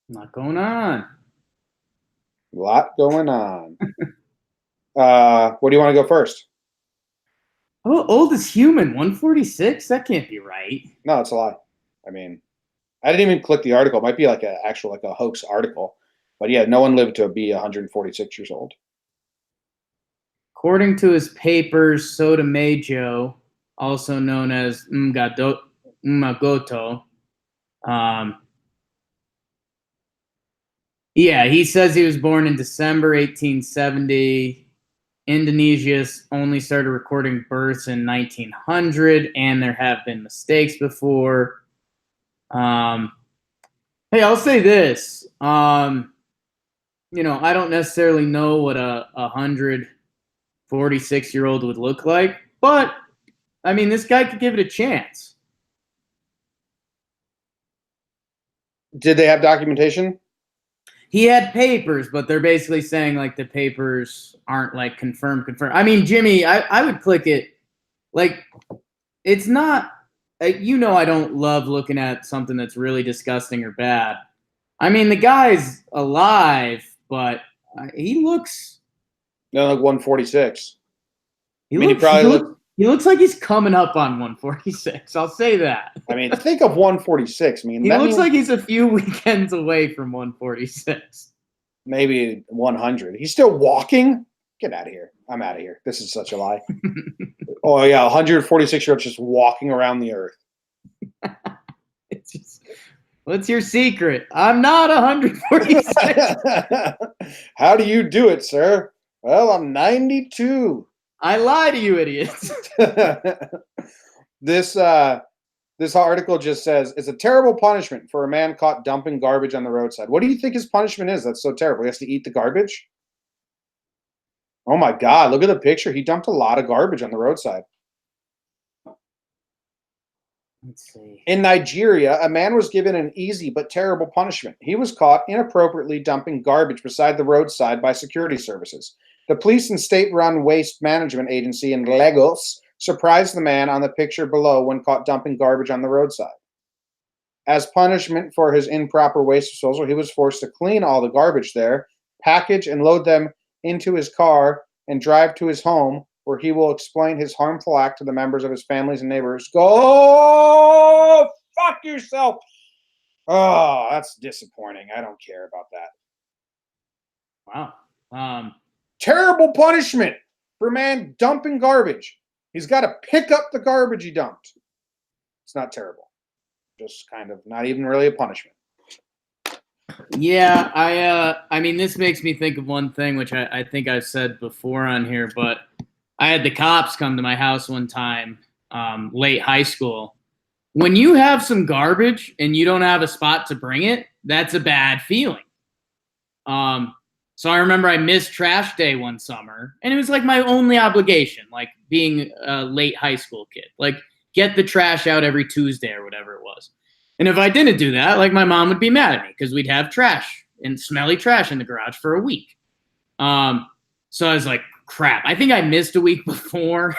Not going on. A lot going on. What do you want to go first? How old is human? 146? That can't be right. No, it's a lie. I mean, I didn't even click the article. It might be like a hoax article. But yeah, no one lived to be 146 years old. According to his papers, Sotomayor, also known as Magoto, yeah, he says he was born in December 1870. Indonesia only started recording births in 1900, and there have been mistakes before. Hey, I'll say this. I don't necessarily know what a 146-year-old would look like, but I mean, this guy could give it a chance. Did they have documentation? He had papers, but they're basically saying like the papers aren't like confirmed. I mean, Jimmy, I would click it. Like, it's not, I don't love looking at something that's really disgusting or bad. I mean, the guy's alive, but he looks. No, like 146. He looks like he's coming up on 146. I'll say that. I mean, think of 146. I mean, he looks like he's a few weekends away from 146. Maybe 100. He's still walking? Get out of here. I'm out of here. This is such a lie. Oh, yeah, 146-year-old just walking around the earth. It's just, what's your secret? I'm not 146. How do you do it, sir? Well, I'm 92. I lie to you, idiots. This article just says it's a terrible punishment for a man caught dumping garbage on the roadside. What do you think his punishment is? That's so terrible. He has to eat the garbage? Oh my God, look at the picture. He dumped a lot of garbage on the roadside. Let's see. In Nigeria, a man was given an easy but terrible punishment. He was caught inappropriately dumping garbage beside the roadside by security services. The police and state-run waste management agency in Lagos surprised the man on the picture below when caught dumping garbage on the roadside. As punishment for his improper waste disposal, he was forced to clean all the garbage there, package and load them into his car, and drive to his home, where he will explain his harmful act to the members of his families and neighbors. Go fuck yourself! Oh, that's disappointing. I don't care about Wow. that. Terrible punishment for a man dumping garbage. He's got to pick up the garbage he dumped. It's not terrible. Just kind of not even really a punishment. Yeah, I mean, this makes me think of one thing, which I think I've said before on here, but I had the cops come to my house one time, late high school. When you have some garbage and you don't have a spot to bring it, that's a bad feeling. So I remember I missed trash day one summer, and it was like my only obligation, like being a late high school kid, like get the trash out every Tuesday or whatever it was. And if I didn't do that, like my mom would be mad at me because we'd have trash and smelly trash in the garage for a week. So I was like, crap, I think I missed a week before.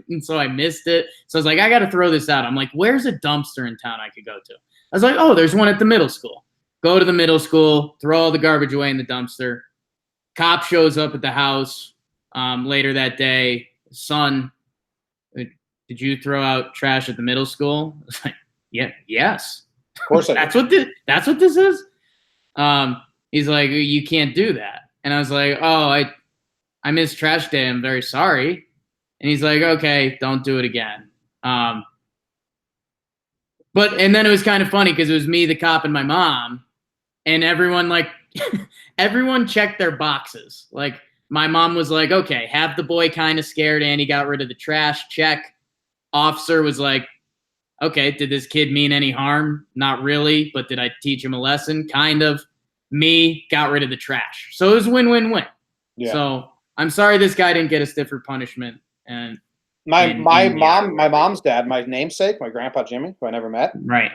And so I missed it. So I was like, I got to throw this out. I'm like, where's a dumpster in town I could go to? I was like, oh, there's one at the middle school. Go to the middle school, throw all the garbage away in the dumpster. Cop shows up at the house later that day. Son, did you throw out trash at the middle school? I was like, yeah, yes. Of course I did. That's what this is? He's like, you can't do that. And I was like, oh, I missed trash day. I'm very sorry. And he's like, okay, don't do it again. And then it was kind of funny because it was me, the cop, and my mom, and everyone everyone checked their boxes. Like my mom was like, okay, have the boy kind of scared and he got rid of the trash, check. Officer was like, okay, did this kid mean any harm? Not really, but did I teach him a lesson? Kind of. Me, got rid of the trash. So it was win-win-win. Yeah. So I'm sorry this guy didn't get a stiffer punishment. And my mom's dad, my namesake, my grandpa Jimmy, who I never met. Right.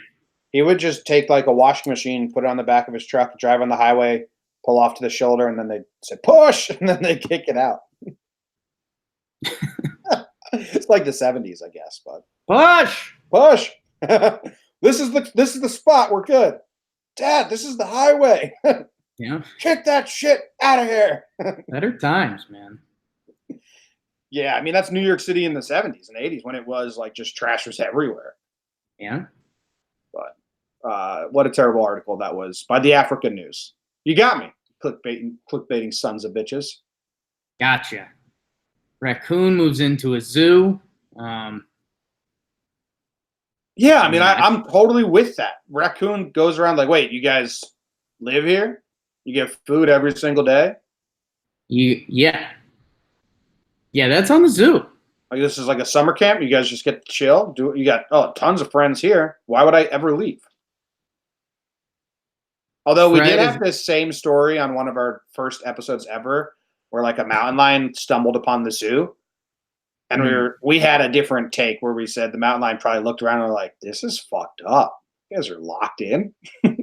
He would just take like a washing machine, put it on the back of his truck, drive on the highway, pull off to the shoulder, and then they'd say, push, and then they'd kick it out. It's like the 70s, I guess, but push. This is the spot. We're good. Dad, this is the highway. Yeah. Kick that shit out of here. Better times, man. Yeah, I mean that's New York City in the 70s and 80s when it was like just trash was everywhere. Yeah. But what a terrible article that was by the African News. You got me, clickbaiting sons of bitches. Gotcha. Raccoon moves into a zoo. Yeah, I mean, I'm totally with that. Raccoon goes around like, wait, you guys live here? You get food every single day? Yeah, that's on the zoo. Like this is like a summer camp. You guys just get to chill. You got tons of friends here. Why would I ever leave? Although we did have this same story on one of our first episodes ever, where like a mountain lion stumbled upon the zoo, and we had a different take where we said the mountain lion probably looked around and were like, "This is fucked up. You guys are locked in."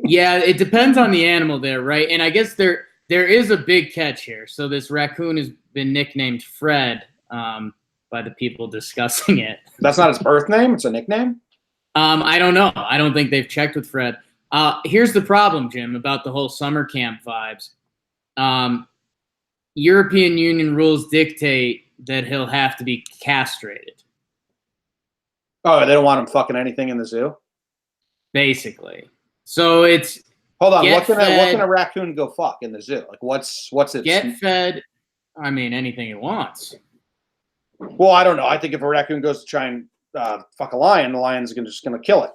Yeah, it depends on the animal there, right? And I guess there is a big catch here. So this raccoon has been nicknamed Fred by the people discussing it. That's not its birth name. It's a nickname. I don't know. I don't think they've checked with Fred. Here's the problem, Jim, about the whole summer camp vibes. European Union rules dictate that he'll have to be castrated. Oh, they don't want him fucking anything in the zoo? Basically. So it's... Hold on, what can a raccoon go fuck in the zoo? Like, what's its... Get fed, I mean, anything it wants. Well, I don't know. I think if a raccoon goes to try and fuck a lion, the lion's just gonna kill it.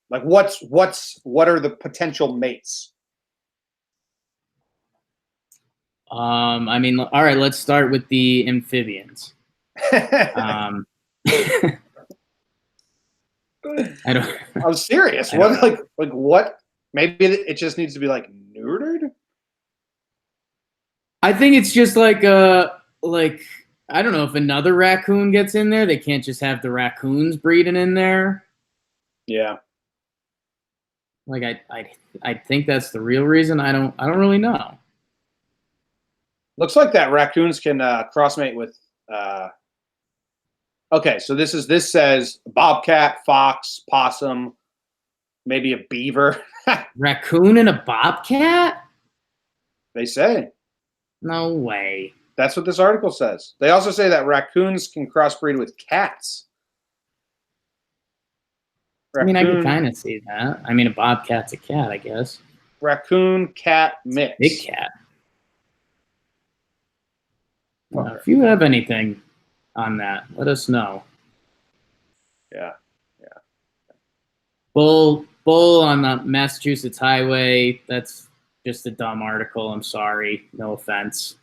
Like, what are the potential mates? I mean, all right, let's start with the amphibians. I don't. I'm serious. What? Maybe it just needs to be like neutered. I think it's just like I don't know if another raccoon gets in there, they can't just have the raccoons breeding in there. Yeah. Like I think that's the real reason. I don't really know. Looks like that raccoons can crossmate with. Okay, so this says bobcat, fox, possum, maybe a beaver. Raccoon and a bobcat? They say. No way. That's what this article says. They also say that raccoons can crossbreed with cats. Raccoon, I mean, I can kind of see that. I mean, a bobcat's a cat, I guess. Raccoon cat mix. Big cat. If you have anything on that, let us know. Yeah. Bull on the Massachusetts highway. That's just a dumb article. I'm sorry. No offense.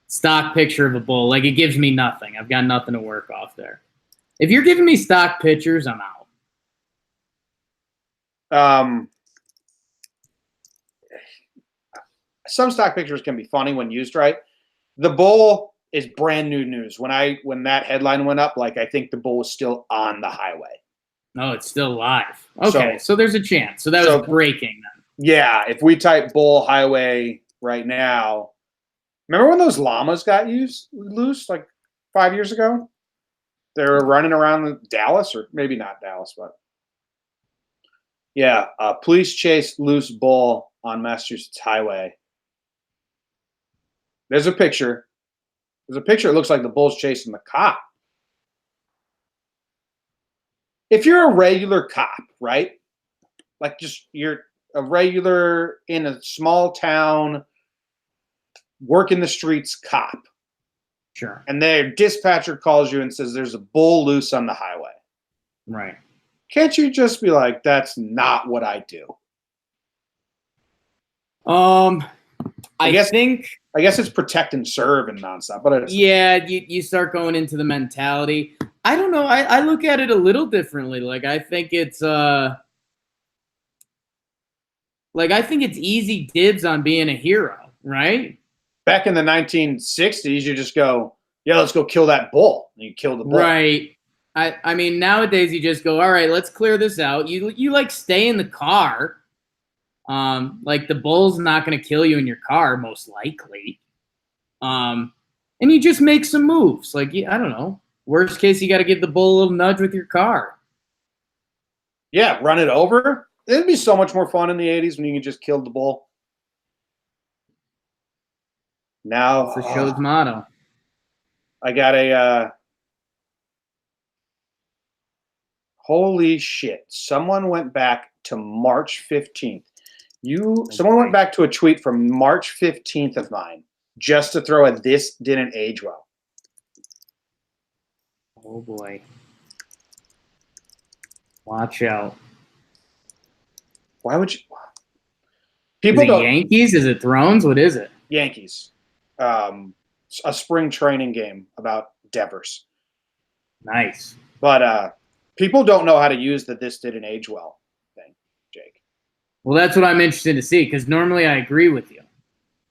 Stock picture of a bull. Like, it gives me nothing. I've got nothing to work off there. If you're giving me stock pictures, I'm out. Some stock pictures can be funny when used right. The bull is brand new news. When that headline went up, like, I think the bull was still on the highway. No, it's still live. Okay, so there's a chance. So that was breaking then. Yeah, if we type bull highway right now, remember when those llamas got loose like 5 years ago? They were running around Dallas, or maybe not Dallas, but yeah, police chased loose bull on Massachusetts highway. There's a picture. It looks like the bull's chasing the cop. If you're a regular cop, right? Like, just you're a regular in a small town, working the streets cop. Sure. And their dispatcher calls you and says there's a bull loose on the highway. Right. Can't you just be like, that's not what I do? I guess it's protect and serve and nonstop. But yeah, you start going into the mentality. I don't know. I look at it a little differently. Like, I think it's easy dibs on being a hero, right? Back in the 1960s, you just go, yeah, let's go kill that bull. And you kill the bull. Right. I mean, nowadays you just go, all right, let's clear this out. You like stay in the car. Like, the bull's not going to kill you in your car, most likely. And you just make some moves. Like, I don't know. Worst case, you got to give the bull a little nudge with your car. Yeah, run it over. It'd be so much more fun in the 80s when you could just kill the bull. Now, that's the show's motto. I got a holy shit. Someone went back to March 15th. Someone went back to a tweet from March 15th of mine just to throw a "this didn't age well." Oh boy. Watch out. Why would you? Is People it don't. Yankees? Is it Thrones? What is it? Yankees. A spring training game about Devers. Nice. But people don't know how to use the "this didn't age well" thing, Jake. Well, that's what I'm interested to see, because normally I agree with you.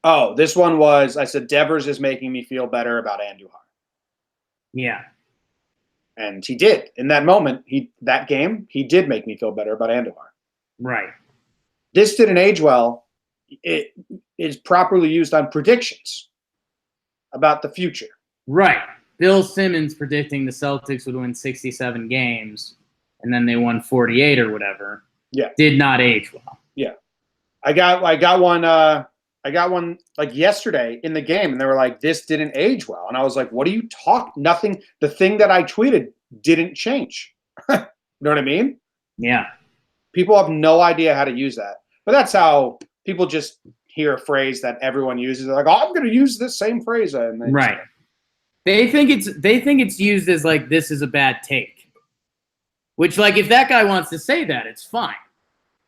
Oh, this one was, I said, Devers is making me feel better about Andujar. Yeah. And he did. In that moment, that game, he did make me feel better about Andujar. Right. This didn't age well. It is properly used on predictions about the future. Right. Bill Simmons predicting the Celtics would win 67 games, and then they won 48 or whatever. Yeah. Did not age well. Yeah. I got one like yesterday in the game, and they were like, "This didn't age well," and I was like, "What are you talking? Nothing. The thing that I tweeted didn't change." You know what I mean? Yeah. People have no idea how to use that, but that's how people just hear a phrase that everyone uses. They're like, "Oh, I'm going to use this same phrase," and right. They think it's used as like, this is a bad take, which, like, if that guy wants to say that, it's fine.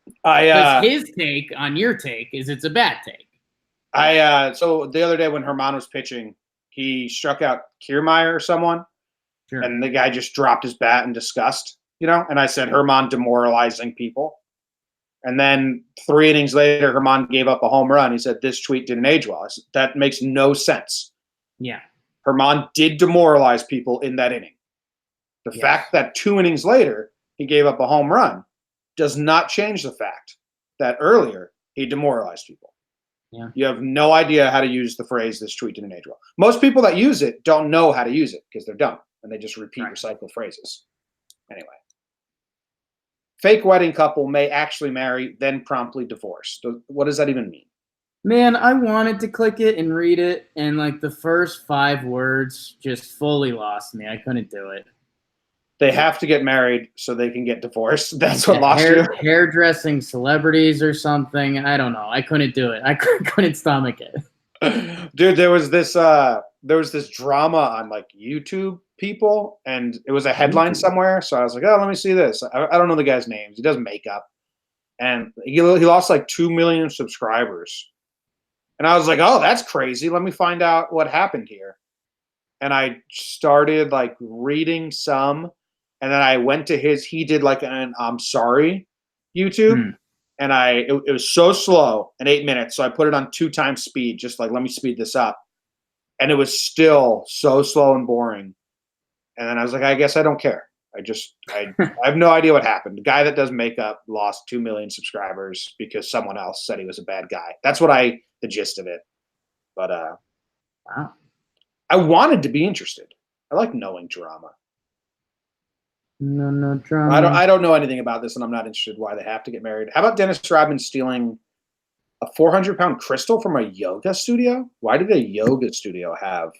Because his take on your take is it's a bad take. So the other day when Herman was pitching, he struck out Kiermaier or someone, Sure. and the guy just dropped his bat in disgust, and I said, Herman demoralizing people. And then 3 innings later, Herman gave up a home run. He said, "This tweet didn't age well." I said, that makes no sense. Yeah. Herman did demoralize people in that inning. The fact that 2 innings later he gave up a home run does not change the fact that earlier he demoralized people. Yeah. You have no idea how to use the phrase "this tweet didn't age well." Most people that use it don't know how to use it because they're dumb and they just repeat recycled phrases. Anyway. Fake wedding couple may actually marry, then promptly divorce. What does that even mean? Man, I wanted to click it and read it, and like the first 5 words just fully lost me. I couldn't do it. They have to get married so they can get divorced. That's what lost you. Hairdressing celebrities or something. I don't know. I couldn't do it. I couldn't stomach it. Dude, there was this drama on like YouTube people, and it was a headline somewhere. So I was like, oh, let me see this. I don't know the guy's names. He does makeup, and he lost like 2 million subscribers. And I was like, oh, that's crazy. Let me find out what happened here. And I started like reading some, and then I went to he did like an "I'm sorry" YouTube. And it was so slow in 8 minutes. So I put it on 2 times speed, just like, let me speed this up. And it was still so slow and boring. And then I was like, I guess I don't care. I have no idea what happened. The guy that does makeup lost 2 million subscribers because someone else said he was a bad guy. That's the gist of it. But wow. I wanted to be interested. I like knowing drama. No drama. I don't know anything about this, and I'm not interested why they have to get married. How about Dennis Rodman stealing a 400-pound crystal from a yoga studio? Why did a yoga studio have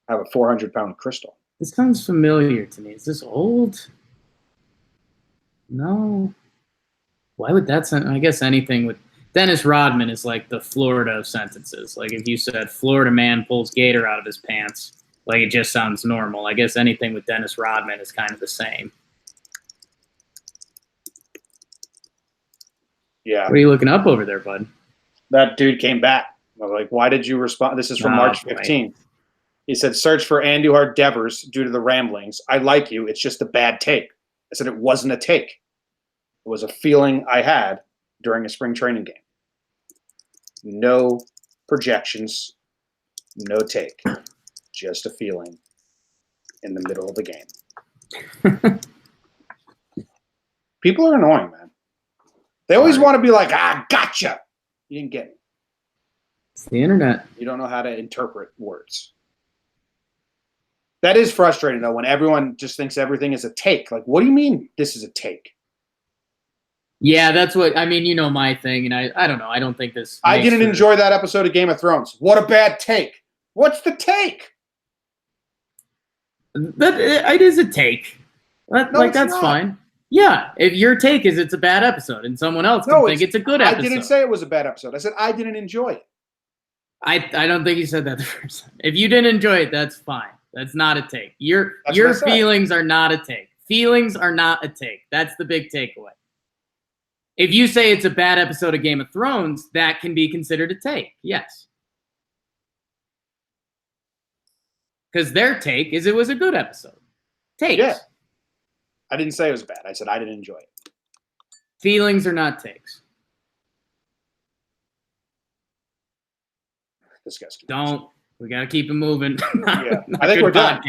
a 400-pound crystal? This sounds familiar to me. Is this old? No. Why would that sound? I guess anything with Dennis Rodman is like the Florida of sentences. Like if you said Florida man pulls gator out of his pants, like it just sounds normal. I guess anything with Dennis Rodman is kind of the same. Yeah. What are you looking up over there, bud? That dude came back. I was like, why did you respond? This is from March 15th. He said, search for Andujar Devers due to the ramblings. I like you. It's just a bad take. I said it wasn't a take. It was a feeling I had during a spring training game. No projections, no take. Just a feeling in the middle of the game. People are annoying, man. They always want to be like, gotcha. You didn't get it. It's the internet. You don't know how to interpret words. That is frustrating, though, when everyone just thinks everything is a take. Like, what do you mean this is a take? Yeah, that's what I mean. You know my thing, and I don't know. I don't think this. I didn't enjoy that episode of Game of Thrones. What a bad take. What's the take? That it is a take. That's fine. Yeah, if your take is it's a bad episode, and someone else can think it's a good episode. I didn't say it was a bad episode. I said I didn't enjoy it. I don't think you said that the first time. If you didn't enjoy it, that's fine. That's not a take. Your feelings are not a take. Feelings are not a take. That's the big takeaway. If you say it's a bad episode of Game of Thrones, that can be considered a take. Yes. Because their take is it was a good episode. Takes. Yeah. I didn't say it was bad. I said I didn't enjoy it. Feelings are not takes. Disgusting. Don't. We got to keep it moving. Yeah. I think we're done.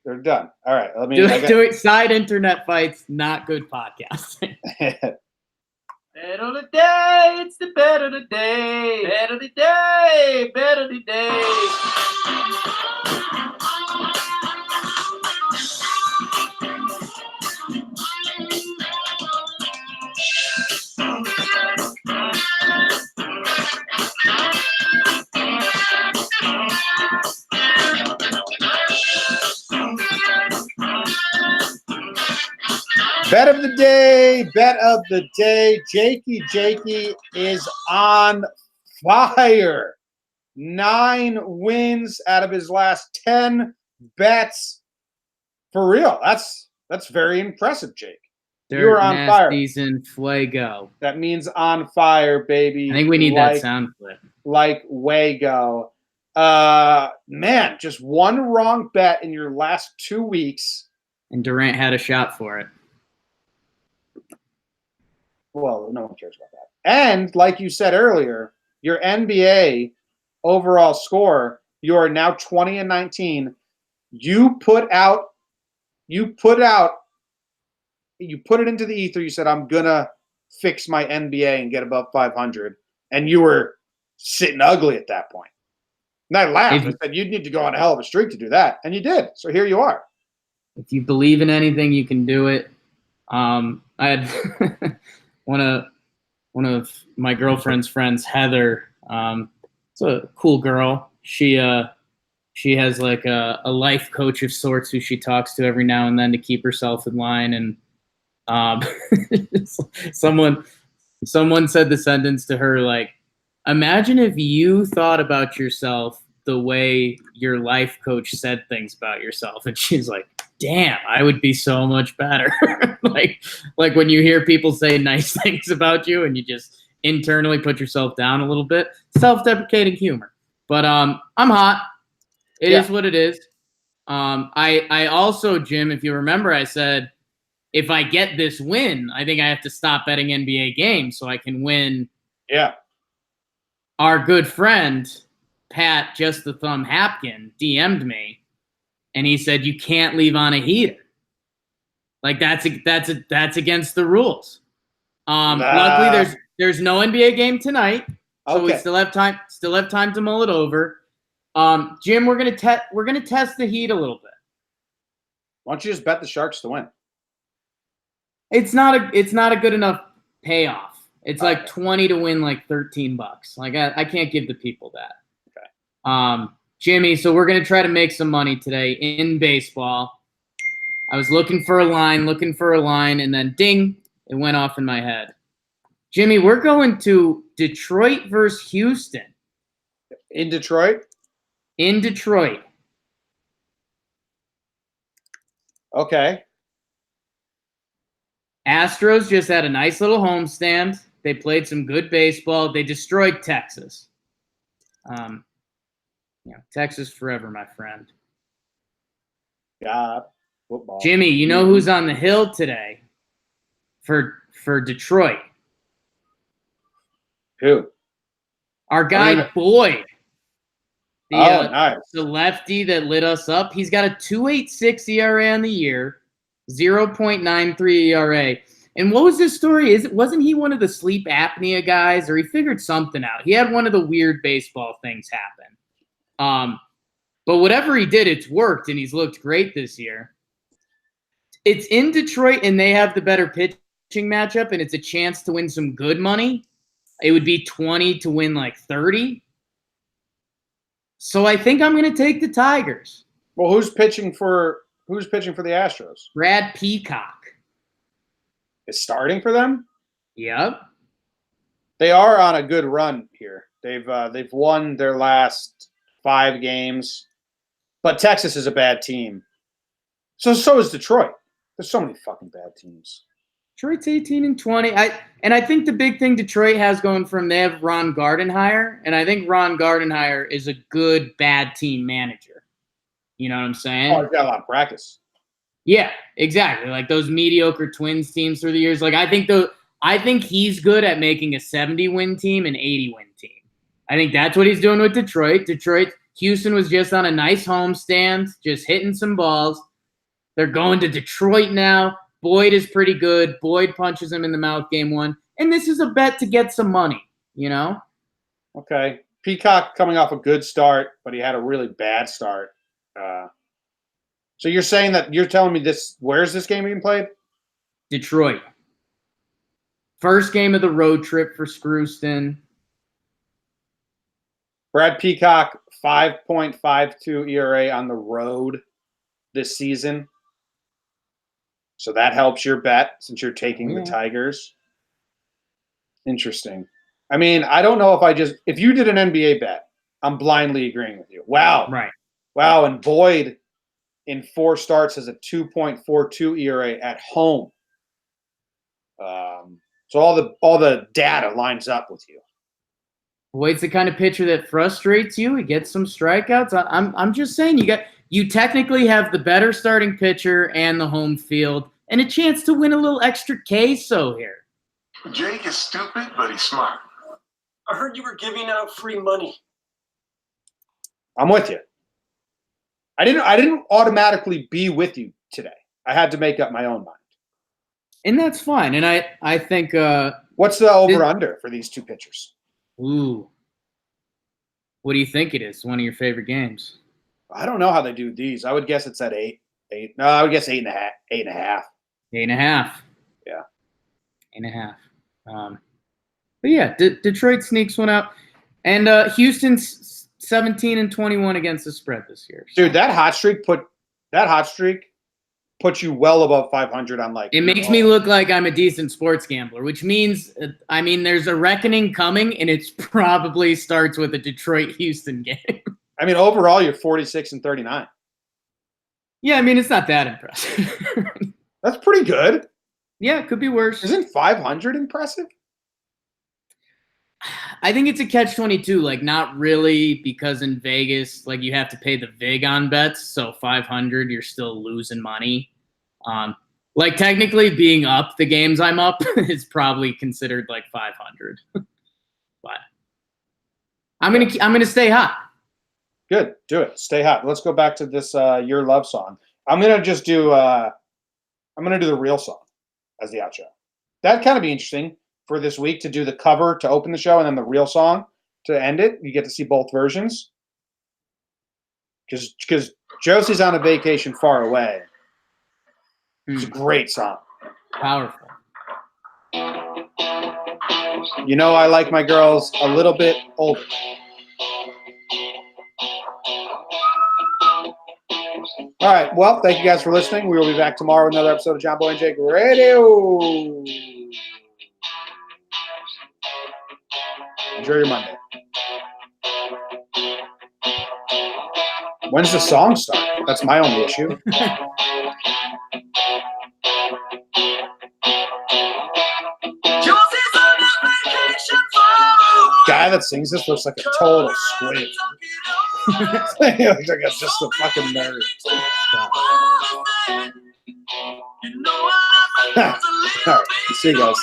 We're done. All right. Let me do it. Side internet fights, not good podcasting. Bet of the day. It's the bet of the day. Bet of the day. Bet of the day. Bet of the day, bet of the day. Jakey is on fire. 9 wins out of his last 10 bets. For real, that's very impressive, Jake. You're on fire. Season fuego. That means on fire, baby. I think we need that sound clip. Like Wago. Man, just one wrong bet in your last 2 weeks. And Durant had a shot for it. Well, no one cares about that. And like you said earlier, your NBA overall score, you are now 20-19. You put it into the ether. You said, I'm gonna fix my NBA and get above 500. And you were sitting ugly at that point. And I laughed. I said, you'd need to go on a hell of a streak to do that. And you did. So here you are. If you believe in anything, you can do it. I had one of my girlfriend's friends, Heather. It's a cool girl. She has like a life coach of sorts who she talks to every now and then to keep herself in line. And someone said the sentence to her like, imagine if you thought about yourself the way your life coach said things about yourself. And she's like, damn, I would be so much better. like when you hear people say nice things about you and you just internally put yourself down a little bit, self-deprecating humor. But I'm hot. It is what it is. I also, Jim, if you remember, I said, if I get this win, I think I have to stop betting NBA games so I can win. Yeah. Our good friend, Pat Just the Thumb Hapkin, DM'd me, and he said, you can't leave on a heater. Like that's against the rules. Luckily there's no NBA game tonight. So we still have time to mull it over. Jim, we're gonna test the heat a little bit. Why don't you just bet the Sharks to win? It's not a good enough payoff. It's like 20 to win like $13. Like I can't give the people that. Okay. Jimmy, so we're gonna try to make some money today in baseball. I was looking for a line, and then ding, it went off in my head. Jimmy, we're going to Detroit versus Houston. In Detroit? In Detroit. Okay. Astros just had a nice little homestand. They played some good baseball. They destroyed Texas. Texas forever, my friend. God, football. Jimmy, you know who's on the hill today for Detroit? Who? Our guy Boyd. Nice. The lefty that lit us up. He's got a 2.86 ERA on the year, 0.93 ERA. And what was his story? Wasn't he one of the sleep apnea guys, or he figured something out? He had one of the weird baseball things happen. But whatever he did, it's worked, and he's looked great this year. It's in Detroit, and they have the better pitching pitching matchup and it's a chance to win some good money, it would be 20 to win like 30. So I think I'm going to take the Tigers. Well, who's pitching for the Astros? Brad Peacock is starting for them. Yep. They are on a good run here. They've won their last 5 games, but Texas is a bad team. So is Detroit. There's so many fucking bad teams. Detroit's 18-20. I think the big thing Detroit has going for them, they have Ron Gardenhire, and I think Ron Gardenhire is a good bad team manager. You know what I'm saying? Oh, he's got a lot of practice. Yeah, exactly. Like those mediocre Twins teams through the years. Like I think he's good at making a 70-win team an 80-win team. I think that's what he's doing with Detroit. Houston was just on a nice homestand, just hitting some balls. They're going to Detroit now. Boyd is pretty good. Boyd punches him in the mouth game 1. And this is a bet to get some money, you know? Okay. Peacock coming off a good start, but he had a really bad start. So you're saying that you're telling me this – where's this game being played? Detroit. First game of the road trip for Screwston. Brad Peacock, 5.52 ERA on the road this season. So that helps your bet since you're taking the Tigers. Interesting. I mean, I don't know if you did an NBA bet, I'm blindly agreeing with you. Wow. Right. Wow. And Boyd in 4 starts has a 2.42 ERA at home. So all the data lines up with you. Boyd's the kind of pitcher that frustrates you. He gets some strikeouts. I'm just saying you technically have the better starting pitcher and the home field and a chance to win a little extra queso here. Jake is stupid, but he's smart. I heard you were giving out free money. I'm with you. I didn't automatically be with you today. I had to make up my own mind. And that's fine. And I think what's the over-under for these 2 pitchers? Ooh. What do you think it is? One of your favorite games? I don't know how they do these. I would guess it's at 8. No, I would guess 8.5. 8.5. 8.5. Yeah. 8.5. But yeah, Detroit sneaks one out. And Houston's 17-21 against the spread this year. So. Dude, that hot streak puts you well above 500 on like. It makes me look like I'm a decent sports gambler, which means, there's a reckoning coming, and it probably starts with a Detroit-Houston game. I mean, overall, you're 46-39. Yeah, it's not that impressive. That's pretty good. Yeah, it could be worse. Isn't 500 impressive? I think it's a catch-22, like not really, because in Vegas, like you have to pay the VIG on bets, so 500, you're still losing money. Like technically being up the games I'm up is probably considered like 500. But I'm gonna stay hot. Good, do it. Stay hot. Let's go back to this Your Love song. I'm gonna just do the real song as the outro. That'd kind of be interesting for this week to do the cover to open the show and then the real song to end it. You get to see both versions. Because Josie's on a vacation far away. It's a great song. Powerful. You know I like my girls a little bit older. All right. Well, thank you guys for listening. We will be back tomorrow with another episode of Jomboy and Jake Radio. Enjoy your Monday. When's the song start? That's my only issue. Guy that sings this looks like a total squid. He looks like just a fucking nerd. All right. See you guys.